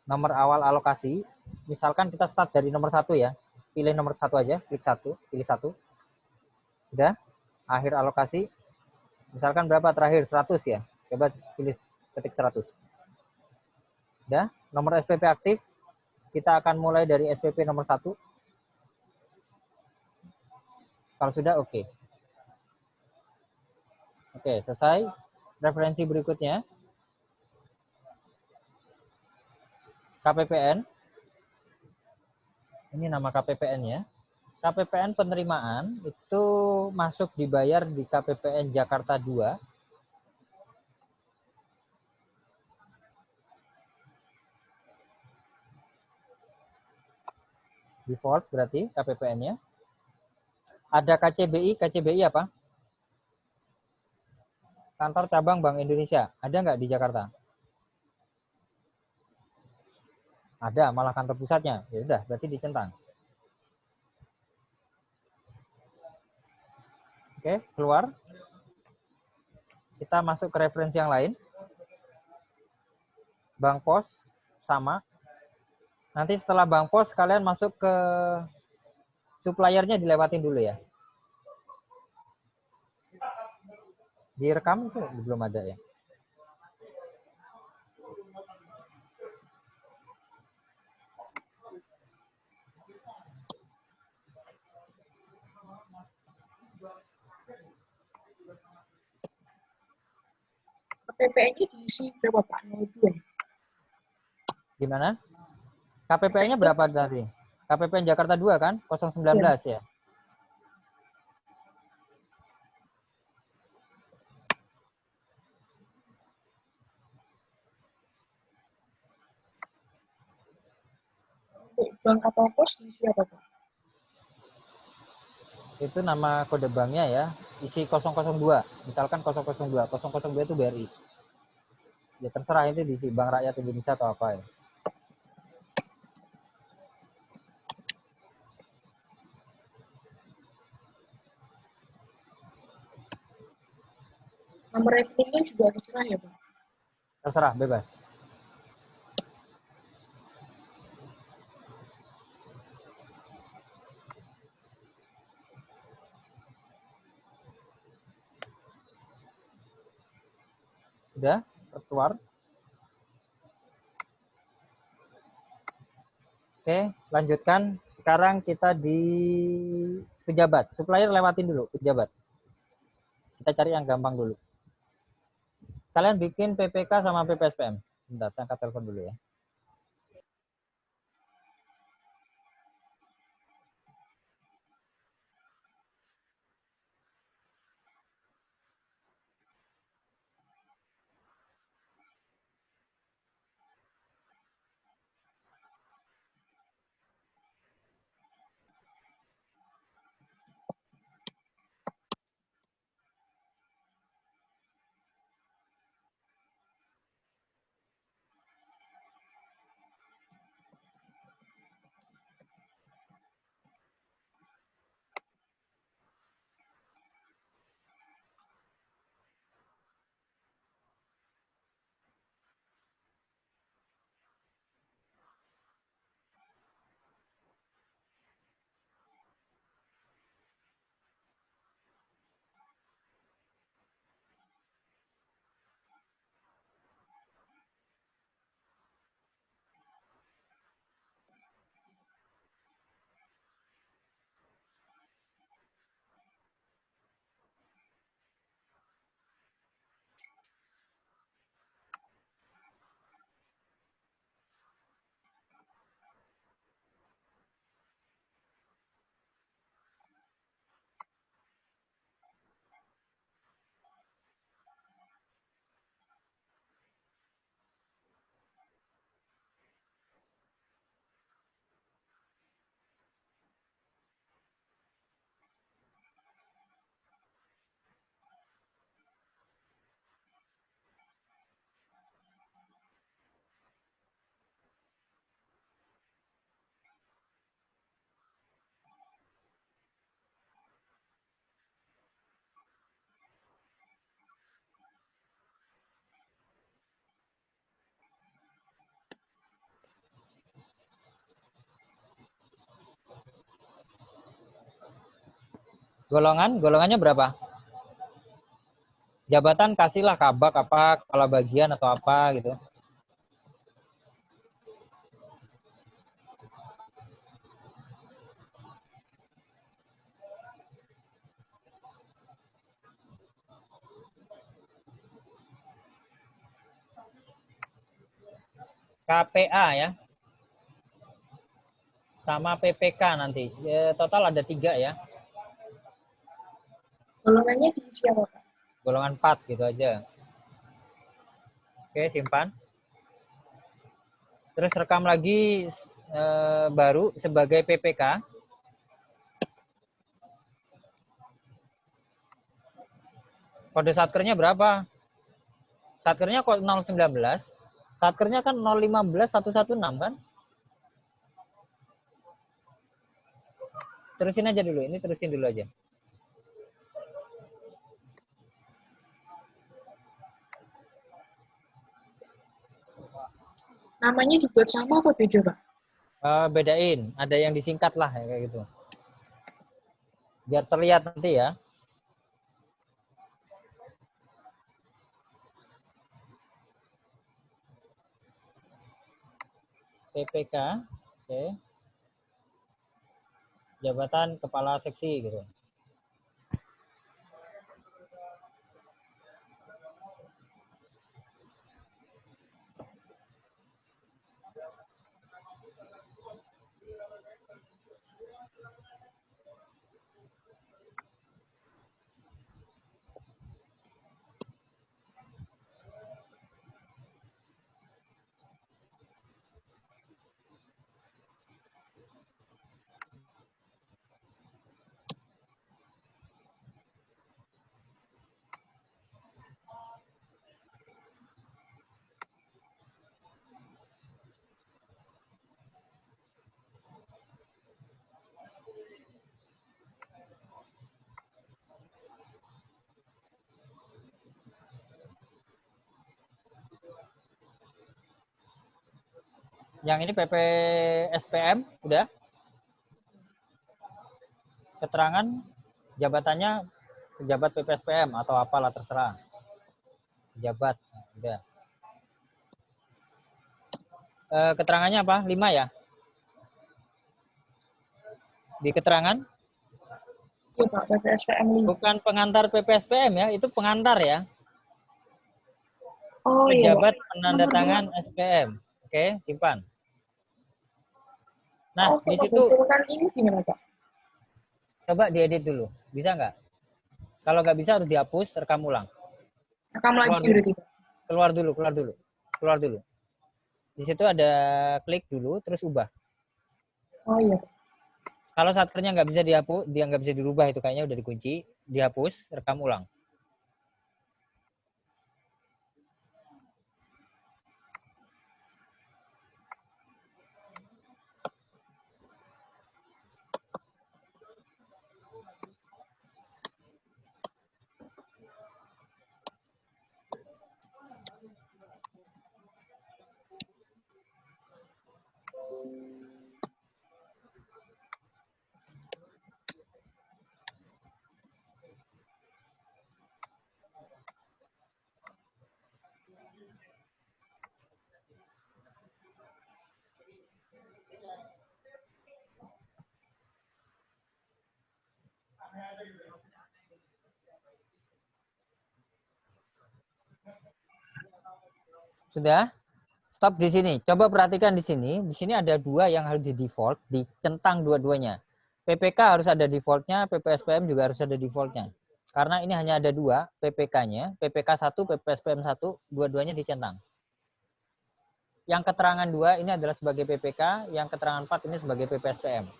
Nomor awal alokasi, misalkan kita start dari nomor 1 ya. Pilih nomor 1 aja, klik 1, pilih 1. Udah, akhir alokasi, misalkan berapa terakhir? 100 ya. Coba pilih ketik 100. Udah, nomor SPP aktif, kita akan mulai dari SPP nomor 1. Kalau sudah, oke. Oke, selesai. Referensi berikutnya. KPPN. Ini nama KPPN-nya. KPPN penerimaan itu masuk dibayar di KPPN Jakarta 2. Default berarti KPPN-nya. Ada KCBI. KCBI apa? Kantor cabang Bank Indonesia. Ada nggak di Jakarta? Ada, malah kantor pusatnya. Ya udah, berarti dicentang. Oke, keluar. Kita masuk ke referensi yang lain. Bank Pos, sama. Nanti setelah Bank Pos, kalian masuk ke suppliernya dilewatin dulu ya. Direkam itu belum ada ya. KPPN-nya diisi berapa Pak? 02. Gimana? KPPN-nya berapa tadi? KPPN Jakarta 2 kan? 019 ya. Untuk bank atau pos diisi apa Pak? Itu nama kode banknya ya. isi 002, misalkan 002, 002 itu BRI. Ya terserah itu diisi Bank Rakyat Indonesia atau apa ya. Nomor rekeningnya juga terserah ya, Pak? Terserah, bebas. Udah keluar. Oke, lanjutkan. Sekarang kita di pejabat. Supplier lewatin dulu pejabat. Kita cari yang gampang dulu. Kalian bikin PPK sama PPSPM. Sebentar, saya angkat telepon dulu ya. Golongannya berapa? Jabatan kasihlah kabak apa, kepala bagian atau apa gitu. KPA ya. Sama PPK nanti. Total ada 3 ya. Golongannya diisi apa, Pak? Golongan 4 gitu aja. Oke, simpan. Terus rekam lagi baru sebagai PPK. Kode satkernya berapa? Satkernya kok 019. Satkernya kan 015 116 kan? Terusin aja dulu. Ini terusin dulu aja. Namanya dibuat sama apa beda, Pak? Bedain. Ada yang disingkat lah kayak gitu. Biar terlihat nanti ya. PPK, oke. Jabatan kepala seksi gitu. Yang ini PPSPM udah. Keterangan jabatannya pejabat PPSPM atau apalah terserah. Pejabat, udah. Keterangannya apa? 5 ya? Di keterangan? Iya Pak, PPSPM 5. Bukan pengantar PPSPM ya, itu pengantar ya. Oh iya Pak. Pejabat penandatangan SPM. Oke, simpan. Nah, Untuk di situ membetulkan ini gimana Pak? coba diedit dulu. Bisa nggak? Kalau nggak bisa harus dihapus, rekam ulang. Rekam lagi Keluar dulu. berarti Pak. Keluar dulu. Di situ ada klik dulu, terus ubah. Oh iya. Kalau saat kerja nggak bisa dihapus, dia nggak bisa dirubah itu kayaknya udah dikunci, dihapus, rekam ulang. Sudah? Stop di sini. Coba perhatikan di sini. Di sini ada 2 yang harus di default, dicentang dua-duanya. PPK harus ada defaultnya, PPSPM juga harus ada defaultnya. Karena ini hanya ada 2 PPK-nya, PPK 1, PPSPM 1, dua-duanya dicentang. Yang keterangan 2 ini adalah sebagai PPK, yang keterangan 4 ini sebagai PPSPM.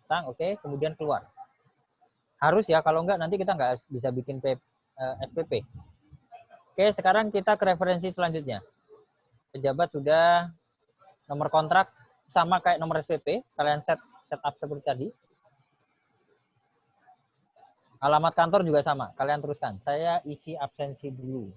Centang, oke, kemudian keluar. Harus ya, kalau enggak nanti kita nggak bisa bikin SPP. Oke, sekarang kita ke referensi selanjutnya. Pejabat sudah, nomor kontrak sama kayak nomor SPP, kalian setup seperti tadi. Alamat kantor juga sama, kalian teruskan. Saya isi absensi dulu.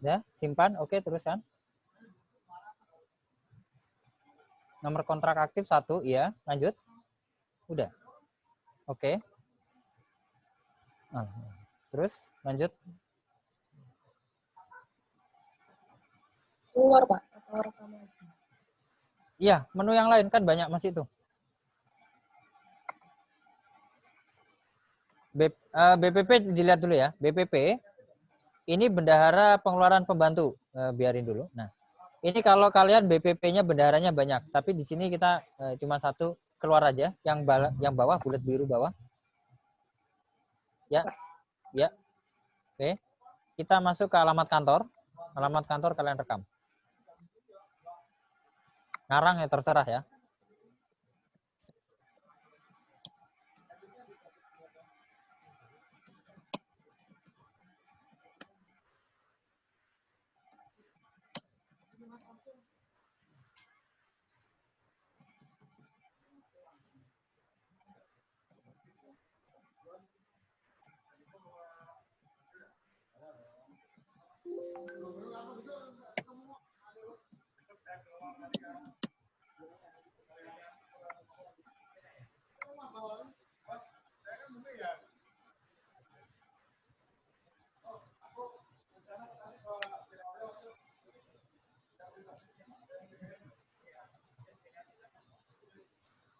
Ya, simpan, oke, teruskan. Nomor kontrak aktif 1, iya, lanjut. Udah. Oke. Terus, lanjut. Keluar Pak, atau rekam lagi. Iya, menu yang lain kan banyak masih itu. BPP dilihat dulu ya. BPP, ini bendahara pengeluaran pembantu. Biarin dulu. Nah, ini kalau kalian BPP-nya bendaharanya banyak, tapi di sini kita cuma 1 keluar aja, yang bawah bulat biru bawah. Ya. Ya. Oke. Kita masuk ke alamat kantor. Alamat kantor kalian rekam. Ngarang ya terserah ya.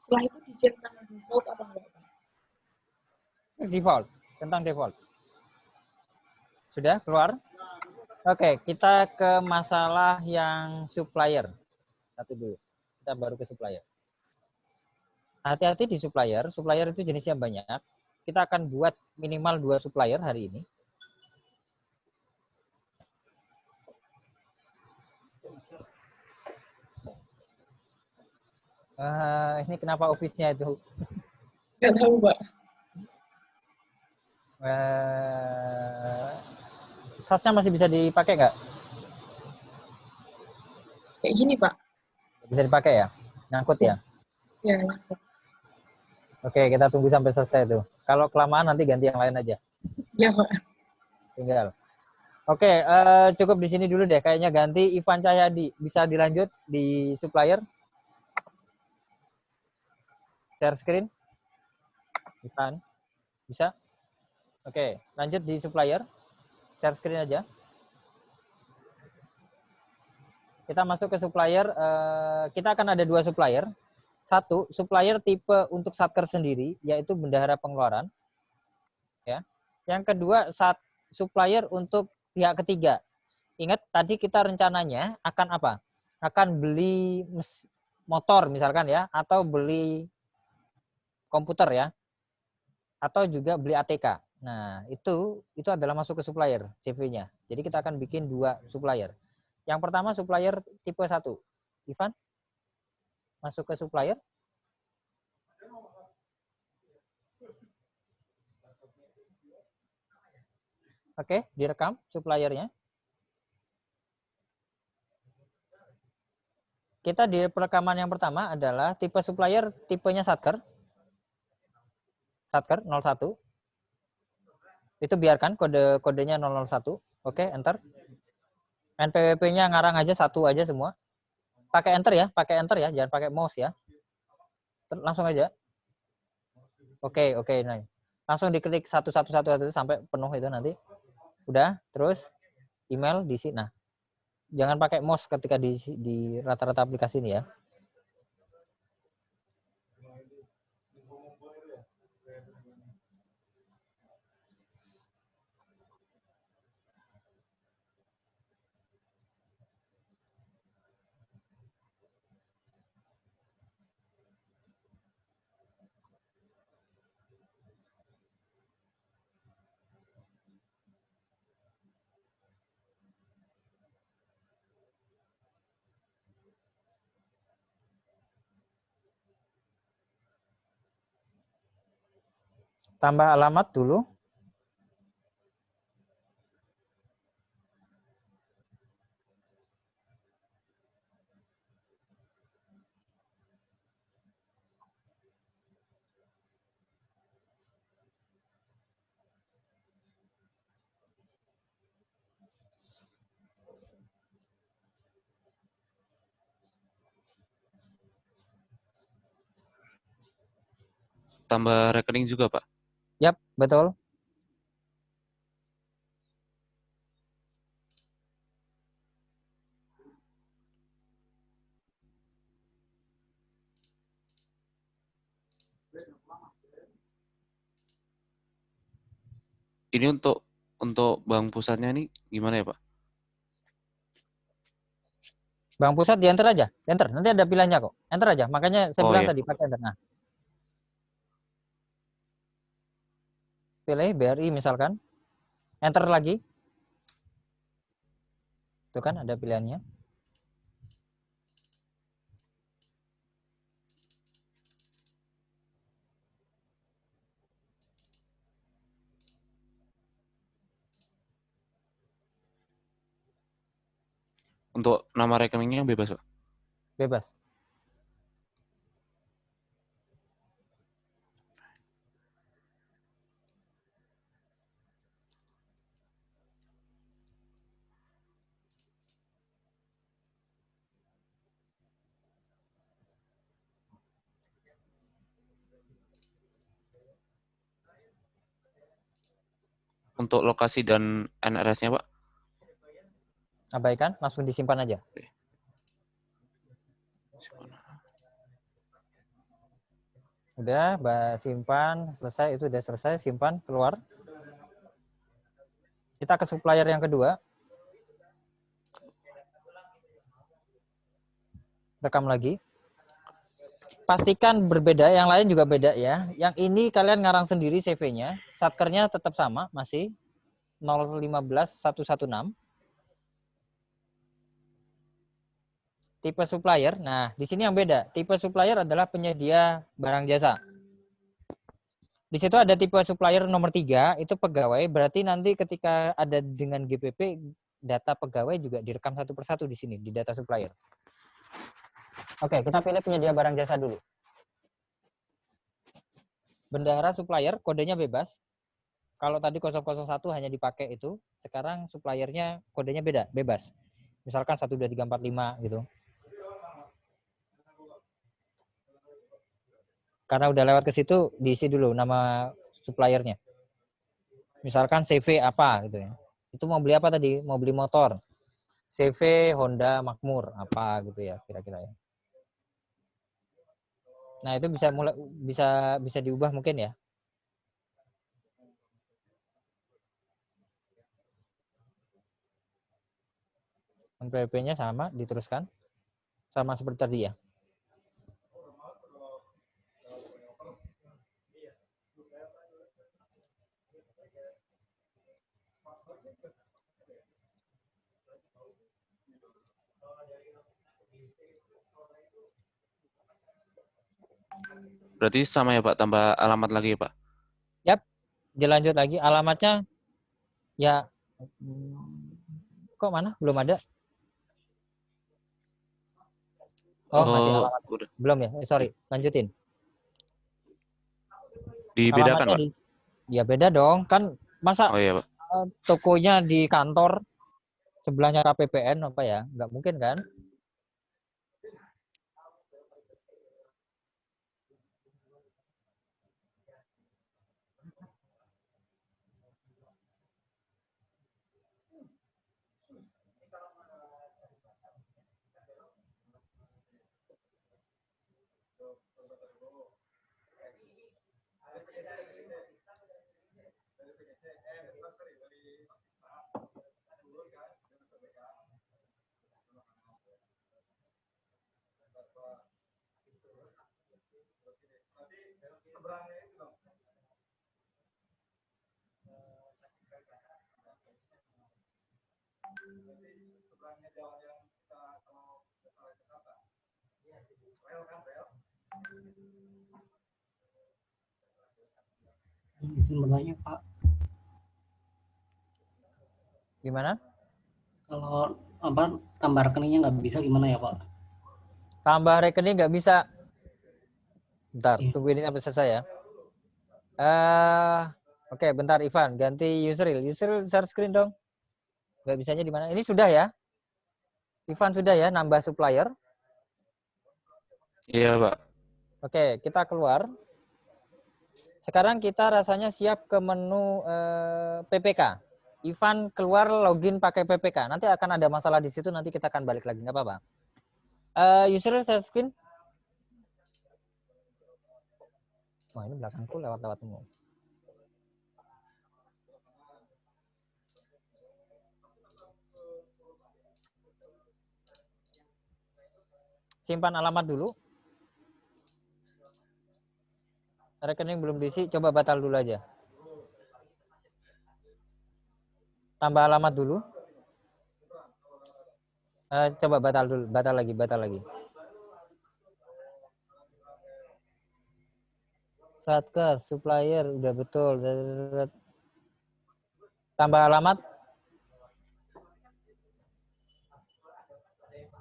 Setelah itu dicentang default apa enggak, Pak? Default, tentang default. Sudah keluar? Oke, kita ke masalah yang supplier. Satu dulu. Kita baru ke supplier. Hati-hati di supplier. Supplier itu jenisnya banyak. Kita akan buat minimal 2 supplier hari ini. Ini kenapa office-nya itu? Nggak tahu, Pak. SAS-nya masih bisa dipakai nggak? Kayak gini, Pak. Bisa dipakai ya? Nyangkut ya? Ya, Oke, kita tunggu sampai selesai tuh. Kalau kelamaan nanti ganti yang lain aja. ya, Pak. Tinggal. Oke, cukup di sini dulu deh. Kayaknya ganti Ivan Cahyadi. Bisa dilanjut di supplier? Share screen? Ivan? Bisa? Oke, lanjut di supplier. Share screen aja. Kita masuk ke supplier. Kita akan ada 2 supplier. Satu, supplier tipe untuk satker sendiri, yaitu bendahara pengeluaran. Ya. Yang kedua, supplier untuk pihak ketiga. Ingat, tadi kita rencananya akan apa? Akan beli motor misalkan ya, atau beli komputer ya, atau juga beli ATK. Nah, itu adalah masuk ke supplier CV-nya. Jadi kita akan bikin 2 supplier. Yang pertama supplier tipe 1. Ivan, masuk ke supplier. Oke, direkam suppliernya. Kita di perekaman yang pertama adalah tipe supplier tipenya satker. Satker 01. Itu biarkan kodenya 001. Oke, enter. NPWP-nya ngarang aja 1 aja semua. Pakai enter ya, jangan pakai mouse ya. Langsung aja. Oke, nah. Langsung diklik 1111 sampai penuh itu nanti. Udah, terus email diisi. Nah, jangan pakai mouse ketika di rata-rata aplikasi ini ya. Tambah alamat dulu. Tambah rekening juga, Pak? Yap, betul. Ini untuk bank pusatnya ini gimana ya, Pak? Bank pusat di enter aja. Enter, nanti ada pilihannya kok. Enter aja. Makanya saya bilang iya. tadi pakai enter. Nah. Pilih BRI misalkan. Enter lagi. Itu kan ada pilihannya. Untuk nama rekeningnya bebas, Pak? Bebas. Untuk lokasi dan NRS-nya, Pak? Abaikan, langsung disimpan aja. Udah, simpan, selesai, itu udah selesai, simpan, keluar. Kita ke supplier yang kedua. Rekam lagi. Pastikan berbeda, yang lain juga beda ya. Yang ini kalian ngarang sendiri CV-nya, satkernya tetap sama, masih 015116. Tipe supplier, nah di sini yang beda. Tipe supplier adalah penyedia barang jasa. Di situ ada tipe supplier nomor 3, itu pegawai, berarti nanti ketika ada dengan GPP, data pegawai juga direkam satu persatu di sini, di data supplier. Oke, kita pilih penyedia barang jasa dulu. Bendahara supplier, kodenya bebas. Kalau tadi 001 hanya dipakai itu, sekarang suppliernya kodenya beda, bebas. Misalkan 12345 gitu. Karena udah lewat ke situ, diisi dulu nama suppliernya. Misalkan CV apa gitu ya. Itu mau beli apa tadi? Mau beli motor. CV Honda Makmur apa gitu ya kira-kira ya. Nah, itu bisa diubah mungkin ya. NPWP-nya sama, diteruskan. Sama seperti tadi ya. Berarti sama ya Pak, tambah alamat lagi ya Pak? Yap, dilanjut lagi. Alamatnya ya, kok mana? Belum ada. Oh, masih alamat. Udah. Belum ya? Sorry, lanjutin. Dibedakan Alamatnya Pak? Ya beda dong. Kan masa Oh iya Pak. tokonya di kantor, sebelahnya KPPN apa ya? Nggak mungkin kan? Izin bertanya Pak, Gimana? kalau apa tambah rekeningnya nggak bisa gimana ya Pak? Tambah rekening nggak bisa. Bentar, Iya. tunggu ini sampai selesai ya. Oke, bentar Ivan, ganti Yusril. Yusril share screen dong. Nggak bisanya di mana? Ini sudah ya? Ivan sudah ya nambah supplier? Iya Pak. Oke, kita keluar. Sekarang kita rasanya siap ke menu PPK. Ivan keluar login pakai PPK. Nanti akan ada masalah di situ, nanti kita akan balik lagi, nggak apa-apa. Yusril share screen. Wah, ini belakangku lewat-lewat semua. Simpan alamat dulu. Rekening belum diisi, coba batal dulu aja. Tambah alamat dulu. Coba batal dulu, batal lagi. Satker, supplier, udah betul. Tambah alamat.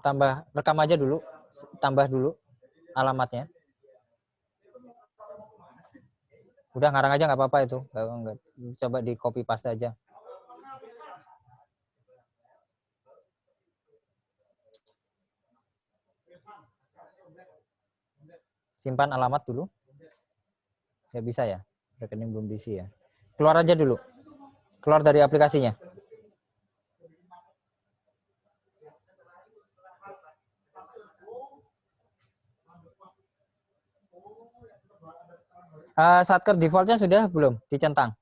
Tambah, rekam aja dulu. Tambah dulu alamatnya. Udah ngarang aja nggak apa-apa itu. Nggak. Coba di copy paste aja. Simpan alamat dulu. Nggak bisa ya? Rekening belum diisi ya. Keluar aja dulu. Keluar dari aplikasinya. Satker defaultnya sudah belum dicentang?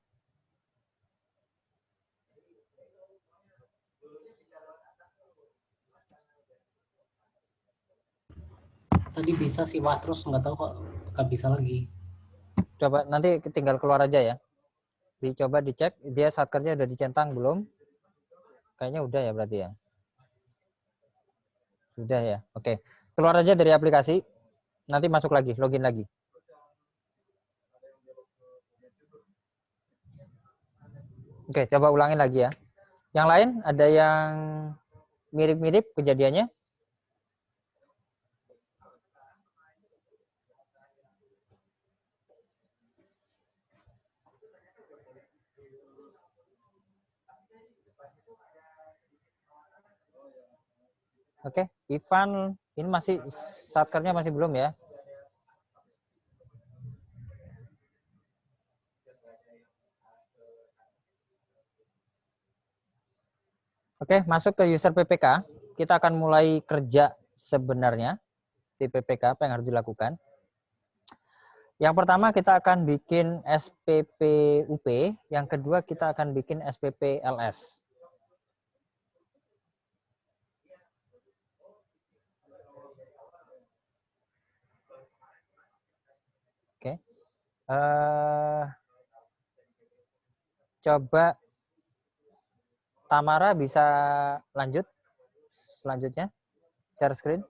Tadi bisa sih Pak, terus nggak tahu kok nggak bisa lagi. Coba nanti tinggal keluar aja ya. Dicoba dicek, dia satkernya udah dicentang belum? Kayaknya udah ya berarti ya. Sudah ya, oke. Keluar aja dari aplikasi, nanti masuk lagi, login lagi. Oke, coba ulangin lagi ya. Yang lain ada yang mirip-mirip kejadiannya? Oke, Ivan, ini masih satkernya masih belum ya? Oke, masuk ke user PPK. Kita akan mulai kerja sebenarnya di PPK, apa yang harus dilakukan. Yang pertama kita akan bikin SPP-UP, yang kedua kita akan bikin SPP-LS. Oke. Coba Tamara bisa lanjut selanjutnya, share screen.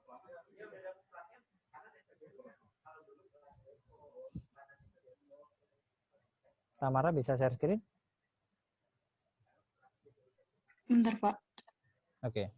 Tamara bisa share screen? Bentar, Pak. Oke.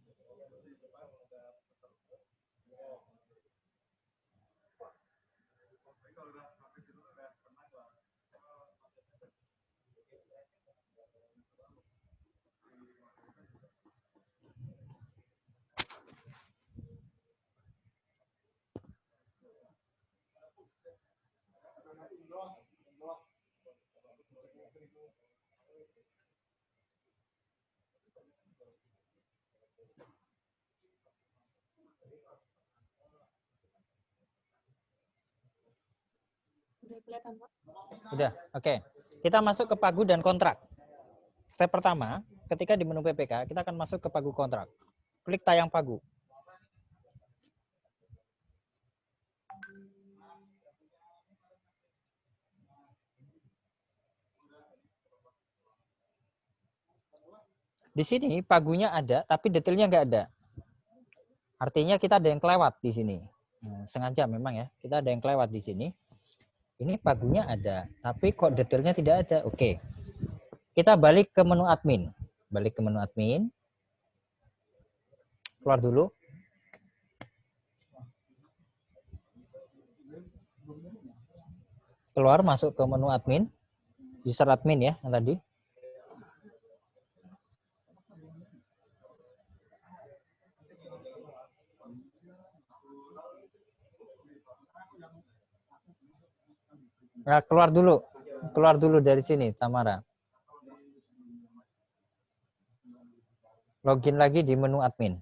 Udah kelihatan, Pak. Udah, oke. Kita masuk ke pagu dan kontrak. Step pertama, ketika di menu PPK, kita akan masuk ke pagu kontrak. Klik tayang pagu. Di sini pagunya ada, tapi detailnya nggak ada. Artinya kita ada yang kelewat di sini. Nah, sengaja memang ya, kita ada yang kelewat di sini. Ini pagunya ada, tapi kok detailnya tidak ada. Oke. Kita balik ke menu admin. Balik ke menu admin. Keluar dulu. Keluar, masuk ke menu admin. User admin ya, yang tadi. Nah, keluar dulu dari sini, Tamara. Login lagi di menu admin.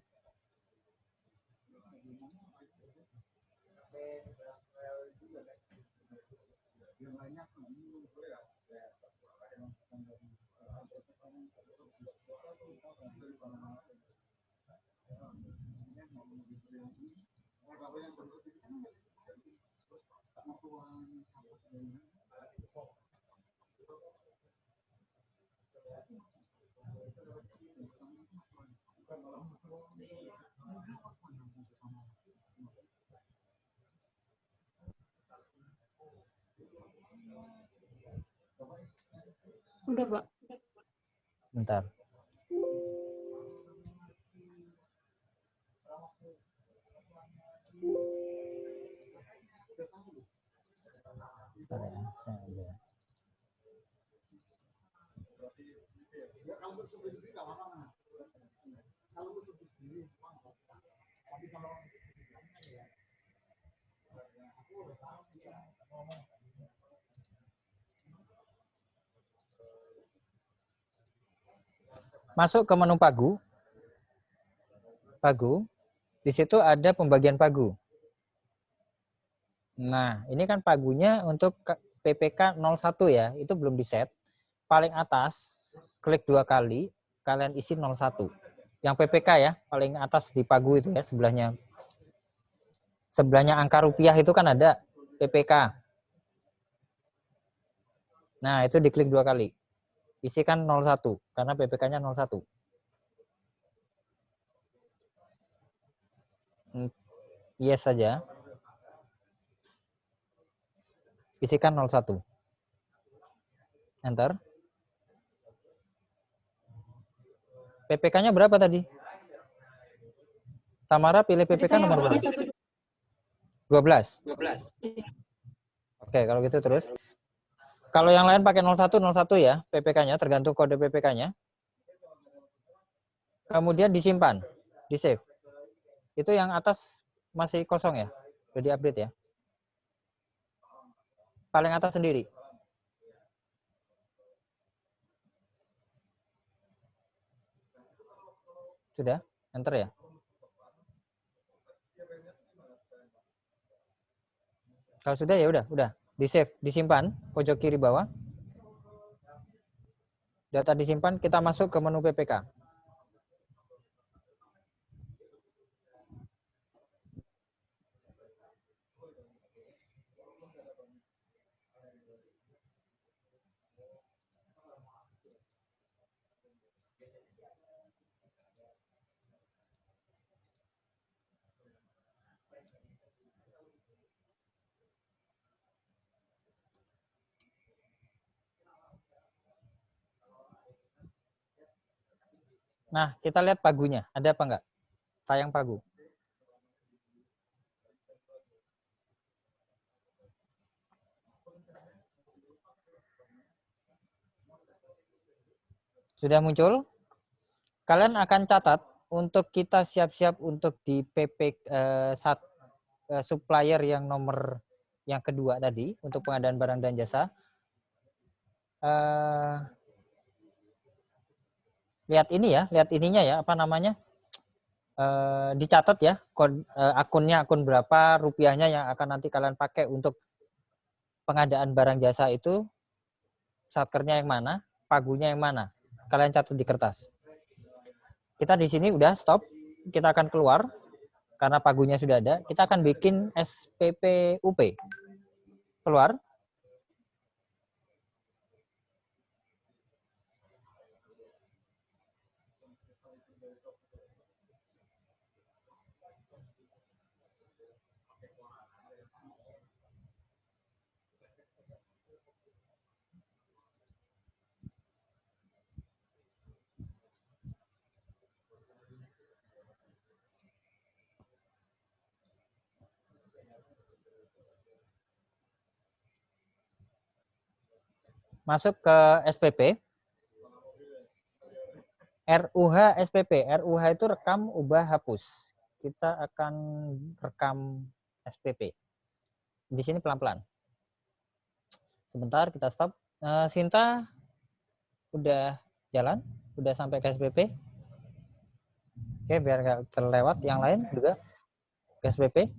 Udah, Pak. Bentar. Bentar ya, saya ada. Masuk ke menu pagu. Pagu. Di situ ada pembagian pagu. Nah, ini kan pagunya untuk PPK 01 ya, itu belum di-set. Paling atas, klik 2 kali, kalian isi 01. Yang PPK ya, paling atas di pagu itu ya, sebelahnya. Sebelahnya angka rupiah itu kan ada PPK. Nah, itu diklik 2 kali. Isikan 01, karena PPK-nya 01. Yes saja. Isikan 01. Enter. PPK-nya berapa tadi? Tamara pilih PPK nomor berapa? 12. Oke, kalau gitu terus. Kalau yang lain pakai 01 ya, PPK-nya tergantung kode PPK-nya. Kemudian disimpan, di-save. Itu yang atas masih kosong ya? Udah di-update ya? Paling atas sendiri. Sudah? Enter ya? Kalau sudah ya udah. Di-save, disimpan, pojok kiri bawah. Data disimpan, kita masuk ke menu PPK. Nah, kita lihat pagunya. Ada apa enggak? Tayang pagu. Sudah muncul? Kalian akan catat untuk kita siap-siap untuk di PP supplier yang nomor yang kedua tadi, untuk pengadaan barang dan jasa. Lihat ini ya, lihat ininya ya, apa namanya? Dicatat ya, akunnya akun berapa, rupiahnya yang akan nanti kalian pakai untuk pengadaan barang jasa itu, satkernya yang mana, pagunya yang mana. Kalian catat di kertas. Kita di sini udah stop, kita akan keluar karena pagunya sudah ada. Kita akan bikin SPPUP. Keluar. Masuk ke SPP. RUH SPP. RUH itu rekam, ubah, hapus. Kita akan rekam SPP. Di sini pelan-pelan. Sebentar, kita stop. Sinta udah jalan? Udah sampai ke SPP? Oke, biar nggak terlewat. Yang lain juga ke SPP.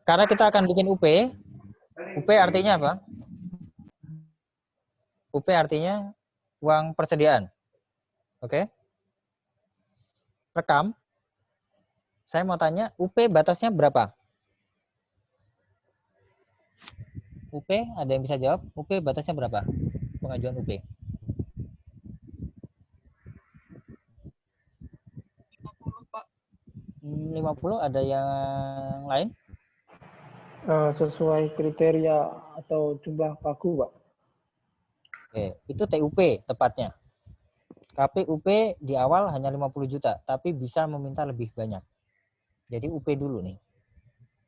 Karena kita akan bikin UP. UP artinya apa? UP artinya uang persediaan. Oke. Rekam. Saya mau tanya, UP batasnya berapa? UP, ada yang bisa jawab? UP batasnya berapa? Pengajuan UP. 50, Pak. 50, ada yang lain? Sesuai kriteria atau jumlah pagu, Pak. Oke, itu TUP tepatnya. KPUP di awal hanya 50 juta, tapi bisa meminta lebih banyak. Jadi UP dulu nih.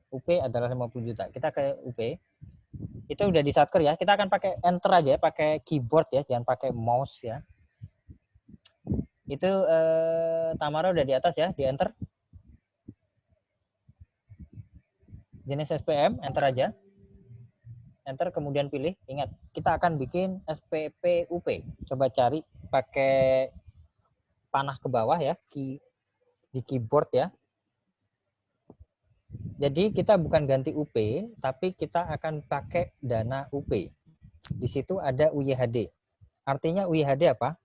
UP adalah 50 juta. Kita ke UP. Itu udah di satker ya. Kita akan pakai enter aja, pakai keyboard ya, jangan pakai mouse ya. Itu Tamara udah di atas ya, di enter. Jenis SPM, enter aja. Enter, kemudian pilih. Ingat, kita akan bikin SPPUP. Coba cari pakai panah ke bawah ya, di keyboard ya. Jadi kita bukan ganti UP, tapi kita akan pakai dana UP. Di situ ada UYHD. Artinya UYHD apa?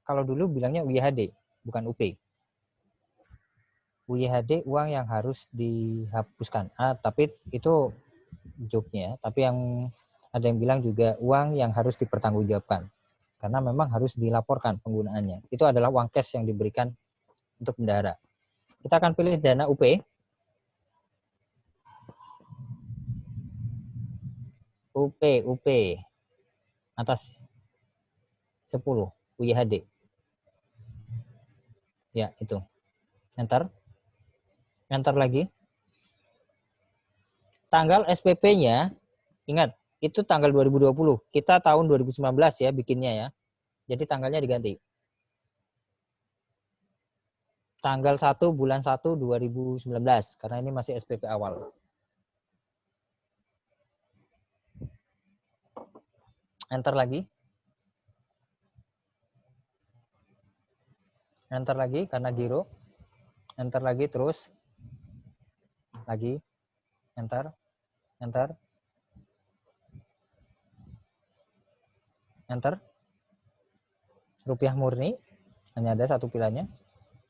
Kalau dulu bilangnya UYHD, bukan UP. UYHD uang yang harus dihapuskan. Tapi itu joke-nya. Tapi yang ada yang bilang juga uang yang harus dipertanggungjawabkan. Karena memang harus dilaporkan penggunaannya. Itu adalah uang cash yang diberikan untuk bendahara. Kita akan pilih dana UP. UP atas 10 UYHD. Ya, itu. Enter. Enter lagi. Tanggal SPP-nya, ingat, itu tanggal 2020. Kita tahun 2019 ya bikinnya ya. Jadi tanggalnya diganti. Tanggal 1 bulan 1 2019 karena ini masih SPP awal. Enter lagi. Enter lagi karena giro. Enter lagi terus. Lagi. Enter. Enter. Enter. Rupiah murni. Hanya ada satu pilihannya.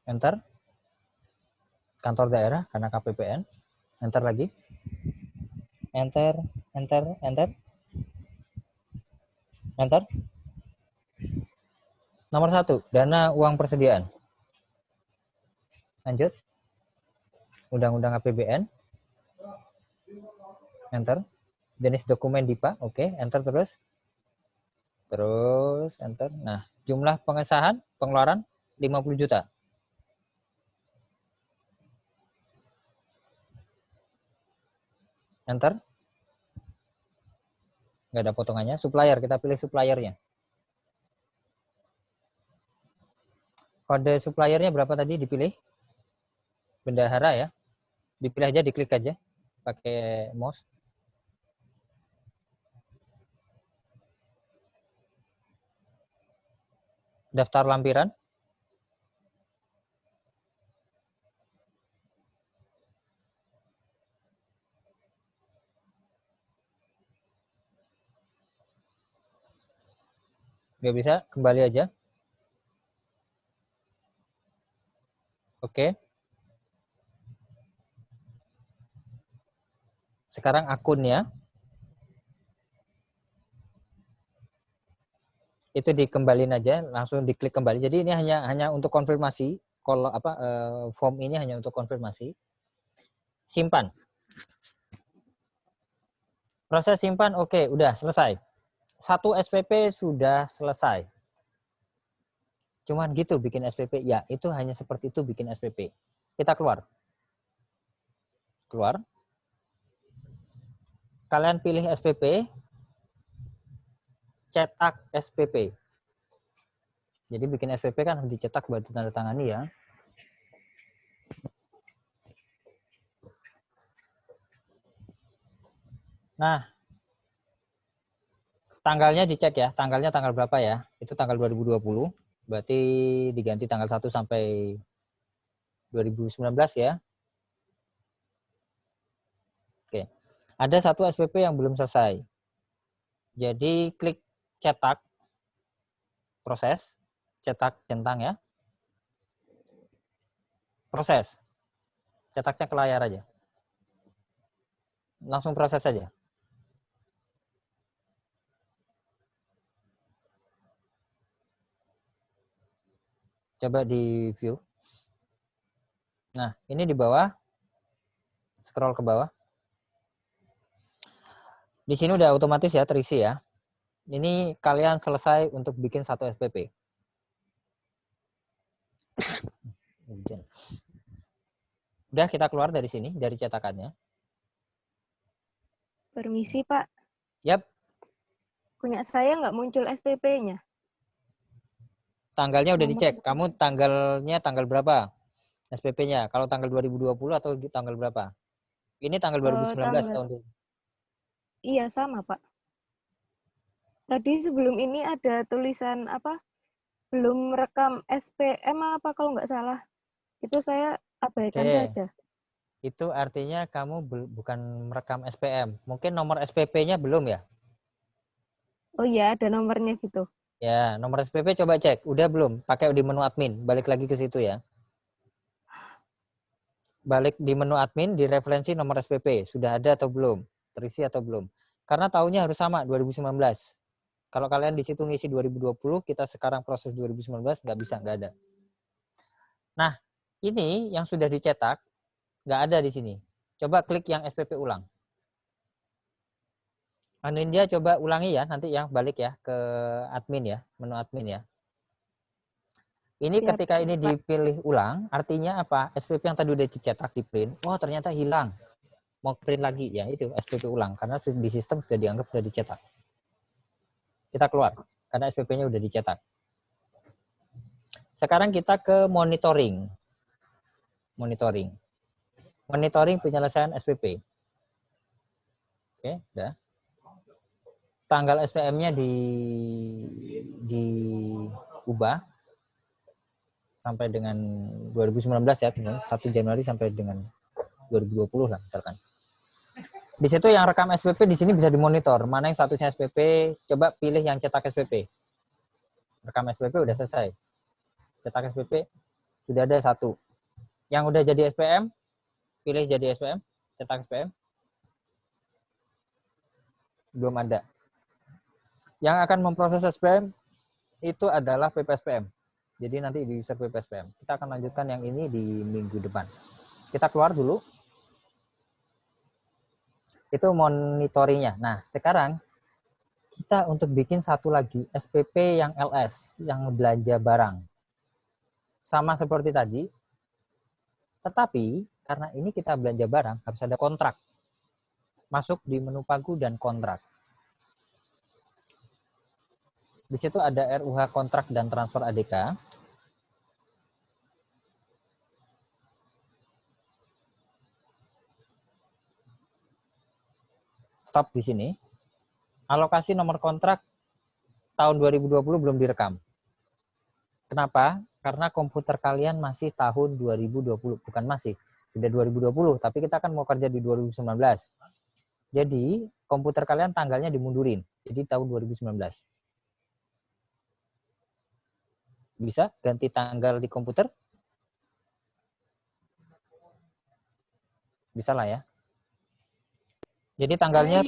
Enter. Kantor daerah karena KPPN. Enter lagi. Enter. Enter. Enter. Enter. Nomor 1, dana uang persediaan. Lanjut. Undang-undang APBN. Enter. Jenis dokumen DIPA. Oke, enter terus. Terus, enter. Nah, jumlah pengesahan, pengeluaran 50 juta. Enter. Nggak ada potongannya. Supplier, kita pilih suppliernya. Kode suppliernya berapa tadi dipilih? Bendahara ya. Dipilih aja, diklik aja. Pakai mouse. Daftar lampiran. Nggak bisa, kembali aja. Oke. Sekarang akunnya. Itu dikembalin aja, langsung diklik kembali. Jadi ini hanya untuk konfirmasi. Kalau form ini hanya untuk konfirmasi. Simpan. Proses simpan oke, udah selesai. 1 SPP sudah selesai. Cuman gitu bikin SPP. Ya, itu hanya seperti itu bikin SPP. Kita keluar. Keluar. Kalian pilih SPP. Cetak SPP. Jadi bikin SPP kan harus dicetak buat ditandatangani ya. Nah, tanggalnya dicek ya. Tanggalnya tanggal berapa ya? Itu tanggal 2020. Berarti diganti tanggal 1 sampai 2019 ya. Oke. Ada 1 SPP yang belum selesai. Jadi klik cetak. Proses. Cetak centang ya. Proses. Cetaknya ke layar aja. Langsung proses saja. Coba di view. Nah, ini di bawah. Scroll ke bawah. Di sini udah otomatis ya, terisi ya. Ini kalian selesai untuk bikin 1 SPP. Udah, kita keluar dari sini, dari cetakannya. Permisi, Pak. Yap. Punya saya nggak muncul SPP-nya. Tanggalnya udah dicek. Kamu tanggalnya tanggal berapa? SPP-nya. Kalau tanggal 2020 atau tanggal berapa? Ini tanggal 2019 tahun ini. Iya, sama, Pak. Tadi sebelum ini ada tulisan apa? Belum rekam SPM apa kalau nggak salah. Itu saya abaikan saja. Itu artinya kamu bukan merekam SPM. Mungkin nomor SPP-nya belum ya? Oh iya, ada nomornya gitu. Ya, nomor SPP coba cek. Udah belum? Pakai di menu admin. Balik lagi ke situ ya. Balik di menu admin, di referensi nomor SPP. Sudah ada atau belum? Terisi atau belum? Karena tahunnya harus sama, 2019. Kalau kalian di situ ngisi 2020, kita sekarang proses 2019, nggak bisa, nggak ada. Nah, ini yang sudah dicetak, nggak ada di sini. Coba klik yang SPP ulang. Anindya coba ulangi ya, nanti ya, balik ya ke admin ya, menu admin ya. Ini Siap, ketika ini Pak. dipilih ulang, artinya apa? SPP yang tadi udah dicetak di print, wah ternyata hilang. Mau print lagi, ya itu SPP ulang. Karena di sistem sudah dianggap sudah dicetak. Kita keluar, karena SPP-nya udah dicetak. Sekarang kita ke monitoring. Monitoring penyelesaian SPP. Oke, udah. Tanggal SPM-nya diubah sampai dengan 2019 ya, 1 Januari sampai dengan 2020 lah misalkan. Di situ yang rekam SPP di sini bisa dimonitor, mana yang statusnya SPP, coba pilih yang cetak SPP. Rekam SPP udah selesai. Cetak SPP sudah ada 1. Yang udah jadi SPM, pilih jadi SPM, cetak SPM. Belum ada. Yang akan memproses SPM itu adalah PPSPM. Jadi nanti di user PPSPM. Kita akan lanjutkan yang ini di minggu depan. Kita keluar dulu. Itu monitoringnya. Nah, sekarang kita untuk bikin satu lagi SPP yang LS, yang belanja barang. Sama seperti tadi. Tetapi karena ini kita belanja barang harus ada kontrak. Masuk di menu pagu dan kontrak. Di situ ada RUH kontrak dan transfer ADK. Stop di sini. Alokasi nomor kontrak tahun 2020 belum direkam. Kenapa? Karena komputer kalian masih tahun 2020. Bukan masih, sudah 2020. Tapi kita kan mau kerja di 2019. Jadi komputer kalian tanggalnya dimundurin. Jadi tahun 2019. Bisa ganti tanggal di komputer? Bisa lah ya. Jadi tanggalnya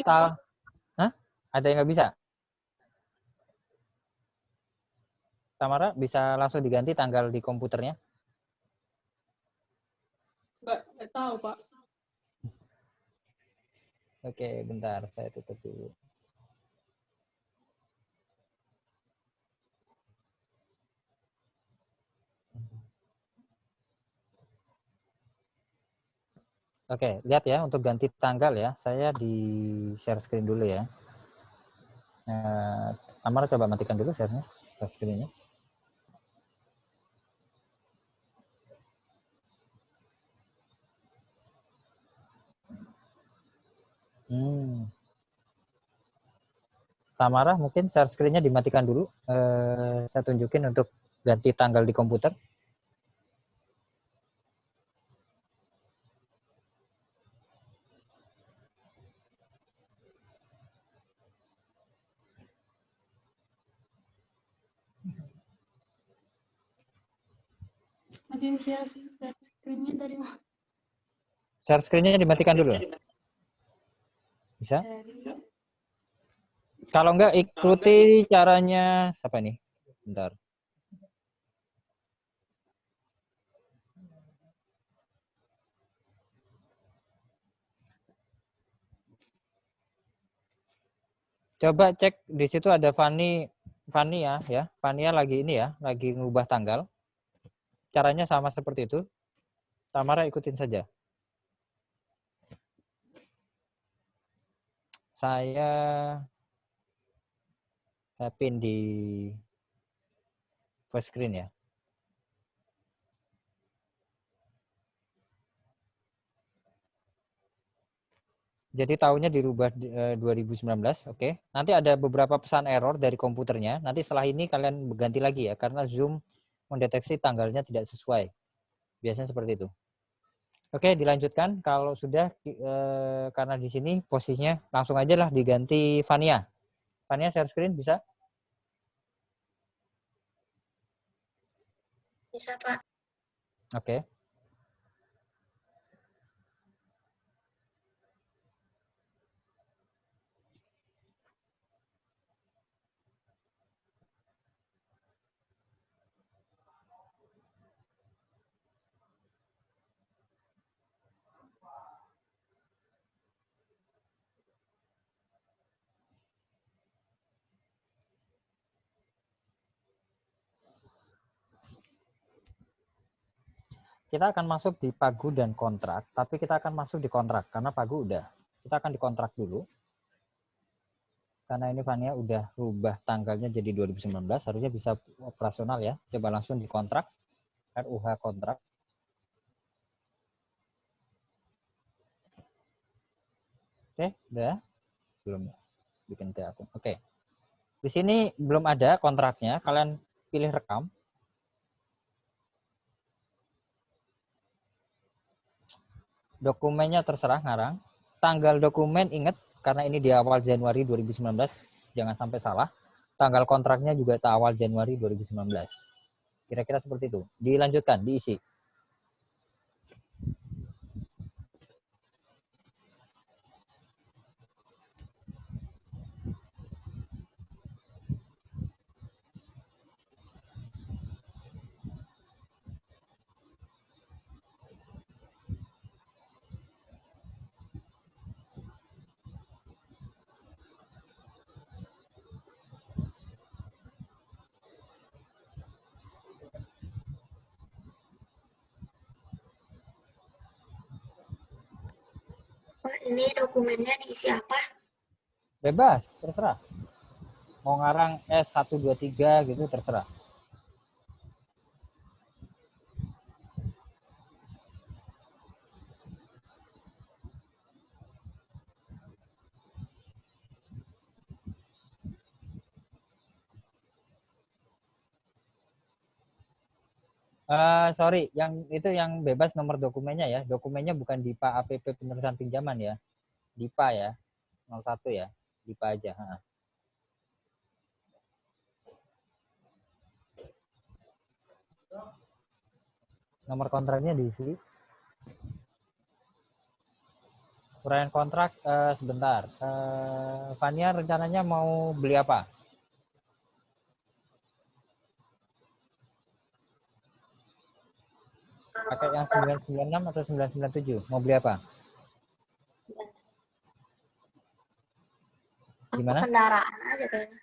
Hah? Ada yang nggak bisa? Tamara bisa langsung diganti tanggal di komputernya? Nggak tahu, Pak. Oke, bentar. Saya tutup dulu. Oke, lihat ya untuk ganti tanggal ya. Saya di share screen dulu ya. Tamara coba matikan dulu share screen-nya. Tamara mungkin share screen-nya dimatikan dulu. Saya tunjukin untuk ganti tanggal di komputer. Share screen-nya dimatikan dulu. Bisa? Kalau enggak ikuti caranya siapa nih? Bentar. Coba cek di situ ada Fania ya. Fania lagi ini ya, lagi ngubah tanggal. Caranya sama seperti itu. Tamara ikutin saja. Saya pin di first screen ya. Jadi tahunnya dirubah 2019, oke. Nanti ada beberapa pesan error dari komputernya. Nanti setelah ini kalian ganti lagi ya, karena Zoom mendeteksi tanggalnya tidak sesuai. Biasanya seperti itu. Oke, dilanjutkan. Kalau sudah, karena di sini posisinya langsung aja lah diganti Fania. Fania share screen bisa? Bisa, Pak. Oke. Kita akan masuk di pagu dan kontrak, tapi kita akan masuk di kontrak karena pagu udah. Kita akan di kontrak dulu. Karena ini Fania udah rubah tanggalnya jadi 2019, harusnya bisa operasional ya. Coba langsung di kontrak, RUH kontrak. Oke, udah? Belum bikin T akun. Oke. Di sini belum ada kontraknya, kalian pilih rekam. Dokumennya terserah ngarang. Tanggal dokumen ingat karena ini di awal Januari 2019, jangan sampai salah. Tanggal kontraknya juga awal Januari 2019. Kira-kira seperti itu. Dilanjutkan, diisi. Pak, ini dokumennya diisi apa? Bebas, terserah. Mau ngarang S123 gitu terserah. Sorry, yang itu yang bebas nomor dokumennya ya. Dokumennya bukan DIPA APP penerusan pinjaman ya. DIPA ya. 01 ya. DIPA aja. Nomor kontraknya diisi. Uraian kontrak sebentar. Fania rencananya mau beli apa? Pakai yang 996 atau 997? Mau beli apa? Gimana? Kendaraan aja kayaknya.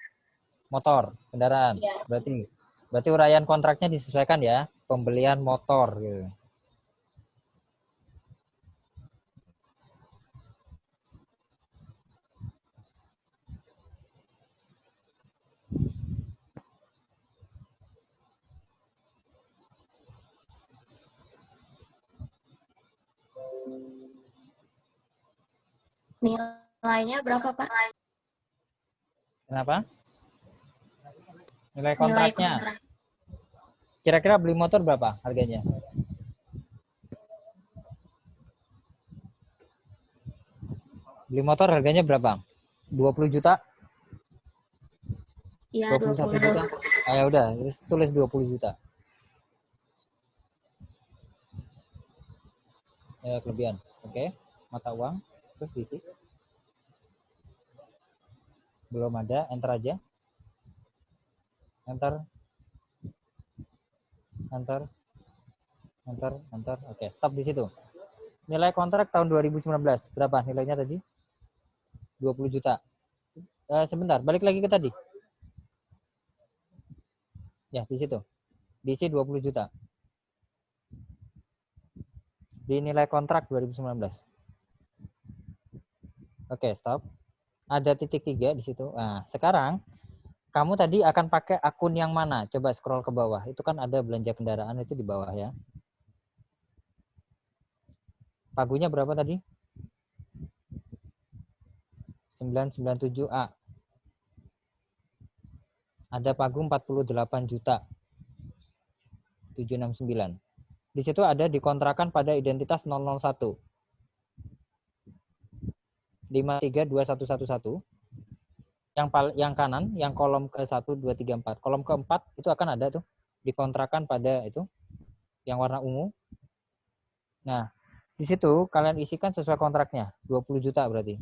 Motor, kendaraan. Ya. Berarti uraian kontraknya disesuaikan ya. Pembelian motor gitu. Nilainya berapa, Pak? Kenapa? Nilai kontraknya. Kontrak. Kira-kira beli motor berapa harganya? Beli motor harganya berapa? 20 juta? Iya, 21 20. juta? Ya udah, tulis 20 juta. Kelebihan. Oke. Mata uang. Terus diisi. Belum ada, enter aja. Enter. Oke, stop di situ. Nilai kontrak tahun 2019 berapa nilainya tadi? 20 juta. Sebentar, balik lagi ke tadi. Ya, di situ. Diisi 20 juta. Di nilai kontrak 2019. Oke, stop. Ada titik 3 di situ. Nah, sekarang kamu tadi akan pakai akun yang mana? Coba scroll ke bawah. Itu kan ada belanja kendaraan itu di bawah ya. Pagunya berapa tadi? 997A. Ada pagu 48 juta. 769. Di situ ada dikontrakan pada identitas 001. 5321111. Yang kanan, yang kolom ke 1, 2, 3, 4. Kolom keempat itu akan ada tuh dikontrakan pada itu yang warna ungu. Nah, di situ kalian isikan sesuai kontraknya, 20 juta berarti.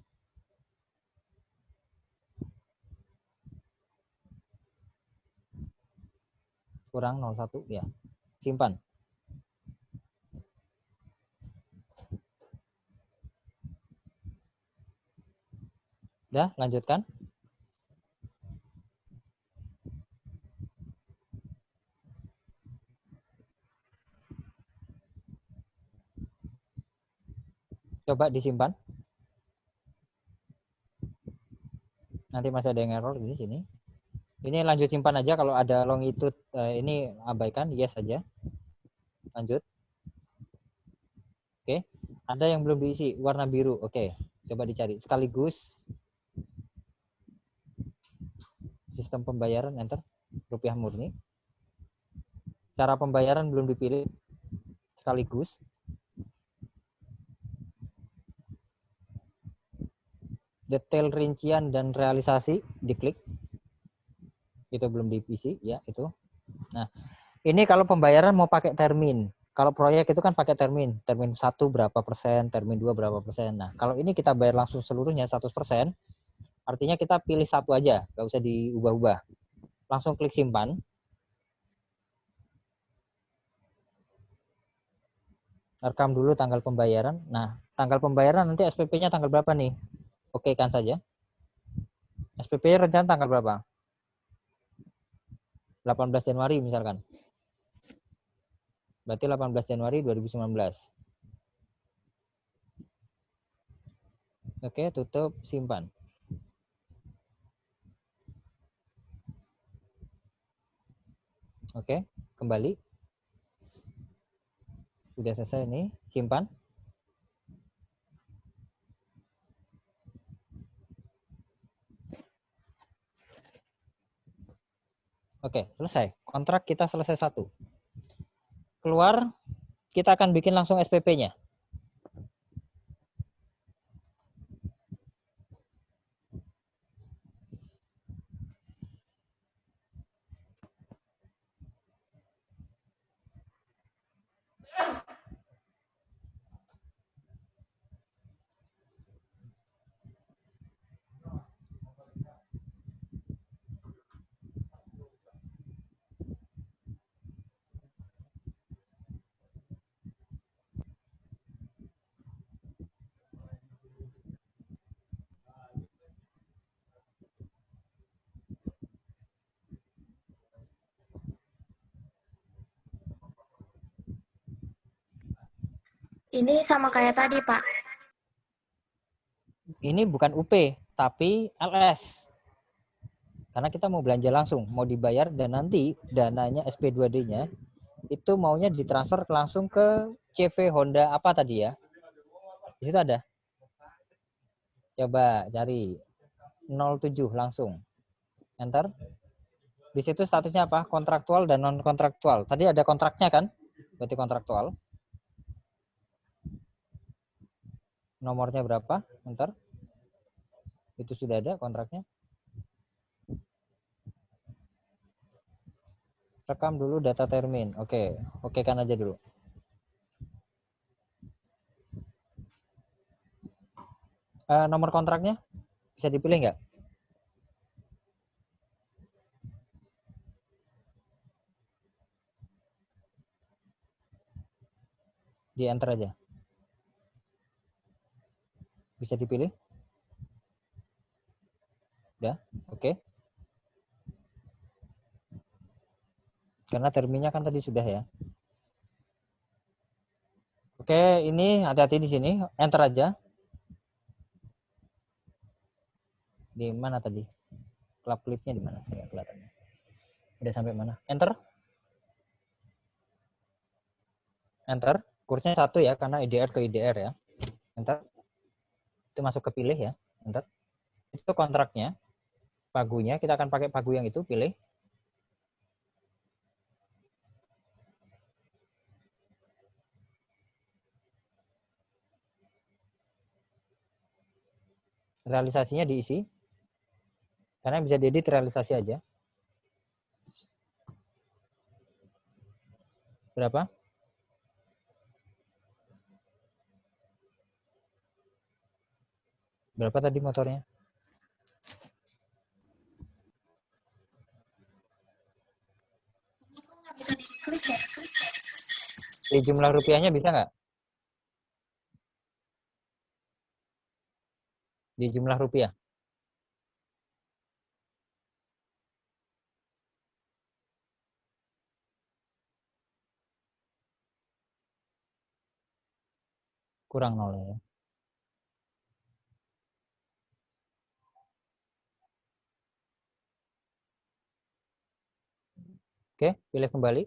Kurang 01 ya. Simpan. Udah, lanjutkan. Coba disimpan. Nanti masih ada yang error di sini. Ini lanjut simpan aja, kalau ada longitude ini abaikan, yes saja. Lanjut. Oke. Ada yang belum diisi, warna biru. Oke. Coba dicari. Sekaligus sistem pembayaran, enter. Rupiah murni. Cara pembayaran belum dipilih. Sekaligus. Detail rincian dan realisasi diklik. Itu belum diisi ya, itu. Nah, ini kalau pembayaran mau pakai termin. Kalau proyek itu kan pakai termin. Termin 1 berapa persen, termin 2 berapa persen. Nah, kalau ini kita bayar langsung seluruhnya 100%, artinya kita pilih satu aja, nggak usah diubah-ubah. Langsung klik simpan. Rekam dulu tanggal pembayaran. Nah, tanggal pembayaran nanti SPP-nya tanggal berapa nih? Oke kan saja. SPP rencana tanggal berapa? 18 Januari misalkan. Berarti 18 Januari 2019. Oke, tutup, simpan. Oke, kembali. Sudah selesai nih, simpan. Oke, selesai. Kontrak kita selesai 1. Keluar, kita akan bikin langsung SPP-nya. Ini sama kayak tadi, Pak. Ini bukan UP, tapi LS. Karena kita mau belanja langsung, mau dibayar, dan nanti dananya SP2D-nya itu maunya ditransfer langsung ke CV Honda apa tadi ya? Di situ ada. Coba cari 07 langsung. Enter. Di situ statusnya apa? Kontraktual dan non kontraktual. Tadi ada kontraknya kan? Berarti kontraktual. Nomornya berapa? Enter. Itu sudah ada kontraknya. Rekam dulu data termin. Oke, oke kan aja dulu. Nomor kontraknya bisa dipilih nggak? Di enter aja. Bisa dipilih? Udah, oke. Karena terminnya kan tadi sudah ya. Oke, ini hati-hati di sini. Enter aja. Di mana tadi? Klip-klipnya di mana? Saya kelihatannya. Udah sampai mana? Enter. Enter. Kursnya 1 ya, karena IDR ke IDR ya. Enter. Itu masuk ke pilih ya. Enter. Itu kontraknya. Pagunya, kita akan pakai pagu yang itu, pilih. Realisasinya diisi. Karena bisa diedit realisasi aja. Berapa? Berapa tadi motornya? Di jumlah rupiahnya bisa nggak? Di jumlah rupiah. Kurang 0 ya. Oke, pilih kembali.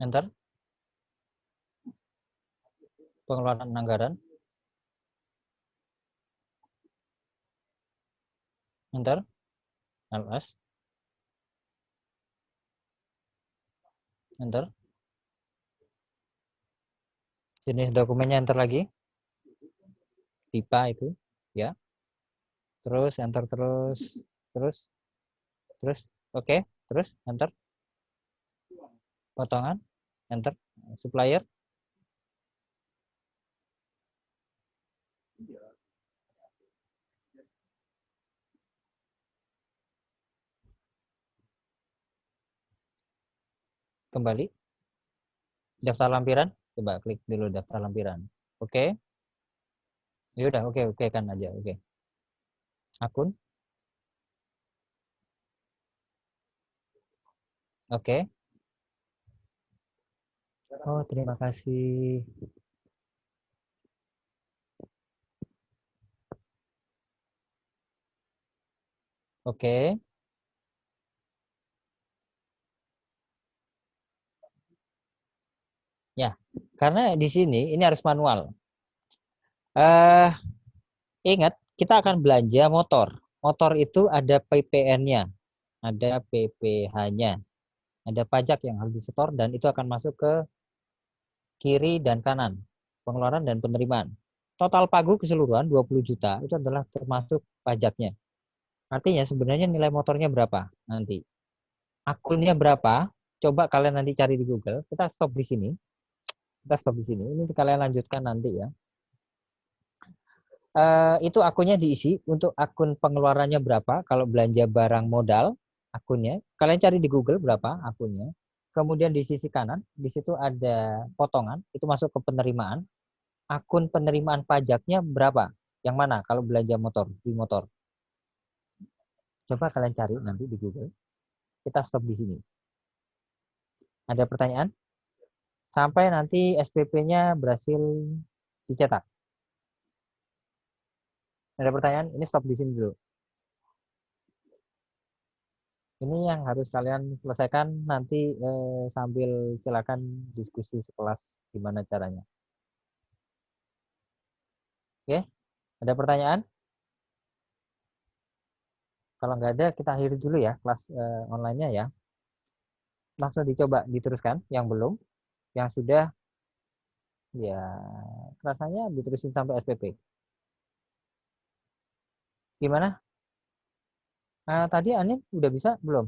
Enter. Pengeluaran anggaran. Enter. LS. Enter. Jenis dokumennya enter lagi. Pipa itu, ya. Terus enter terus. Oke, terus enter. Potongan, enter. Supplier. Kembali. Daftar lampiran, coba klik dulu daftar lampiran. Oke. Ya udah, oke kan aja, oke. Akun. Oke. Oh, terima kasih. Oke. Ya, karena di sini ini harus manual. Ingat, kita akan belanja motor. Motor itu ada PPN-nya, ada PPh-nya, ada pajak yang harus disetor dan itu akan masuk ke kiri dan kanan, pengeluaran dan penerimaan. Total pagu keseluruhan 20 juta itu adalah termasuk pajaknya. Artinya sebenarnya nilai motornya berapa nanti. Akunnya berapa? Coba kalian nanti cari di Google. Kita stop di sini. Ini kalian lanjutkan nanti ya. Itu akunnya diisi. Untuk akun pengeluarannya berapa? Kalau belanja barang modal, akunnya. Kalian cari di Google berapa akunnya. Kemudian di sisi kanan, di situ ada potongan. Itu masuk ke penerimaan. Akun penerimaan pajaknya berapa? Yang mana kalau belanja motor, di motor? Coba kalian cari nanti di Google. Kita stop di sini. Ada pertanyaan? Sampai nanti SPP-nya berhasil dicetak. Ada pertanyaan? Ini stop di sini dulu. Ini yang harus kalian selesaikan nanti sambil silakan diskusi sekelas gimana caranya. Oke, ada pertanyaan? Kalau nggak ada, kita akhiri dulu ya kelas online-nya ya. Langsung dicoba diteruskan yang belum, yang sudah ya rasanya diterusin sampai SPP. Gimana? Tadi Anin udah bisa belum?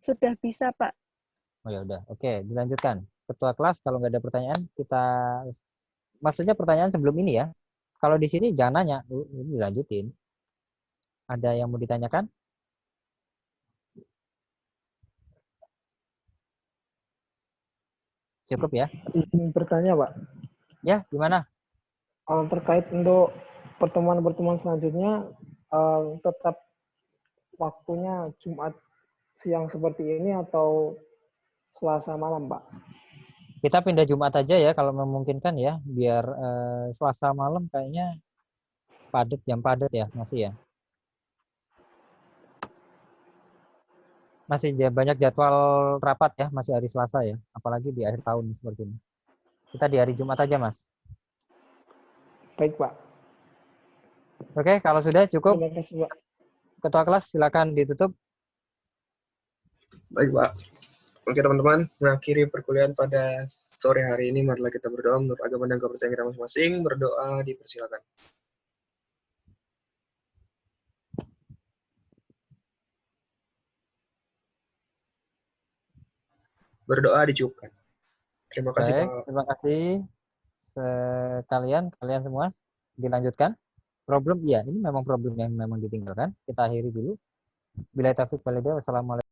Sudah bisa, Pak. Oh ya udah, oke dilanjutkan. Ketua kelas kalau nggak ada pertanyaan kita, maksudnya pertanyaan sebelum ini ya. Kalau di sini jangan nanya, ini dilanjutin. Ada yang mau ditanyakan? Cukup ya? Izin bertanya, Pak. Ya, gimana? Terkait untuk pertemuan-pertemuan selanjutnya, tetap waktunya Jumat siang seperti ini atau Selasa malam, Pak? Kita pindah Jumat aja ya kalau memungkinkan ya, biar Selasa malam kayaknya padat, jam padat ya, masih ya. Masih banyak jadwal rapat ya, masih hari Selasa ya, apalagi di akhir tahun seperti ini. Kita di hari Jumat aja, Mas. Baik, Pak. Oke, kalau sudah cukup. Terima kasih, Pak. Ketua kelas silakan ditutup. Baik, Pak. Oke teman-teman, mengakhiri perkuliahan pada sore hari ini, marilah kita berdoa menurut agama dan kepercayaan kita masing-masing. Berdoa dipersilakan. Berdoa dicukupkan. Terima kasih Baik, Pak. terima kasih kalian semua. Dilanjutkan. Problem, iya, ini memang problem yang memang ditinggalkan. Kita akhiri dulu. Bila taufiq walhidayah, wassalamualaikum.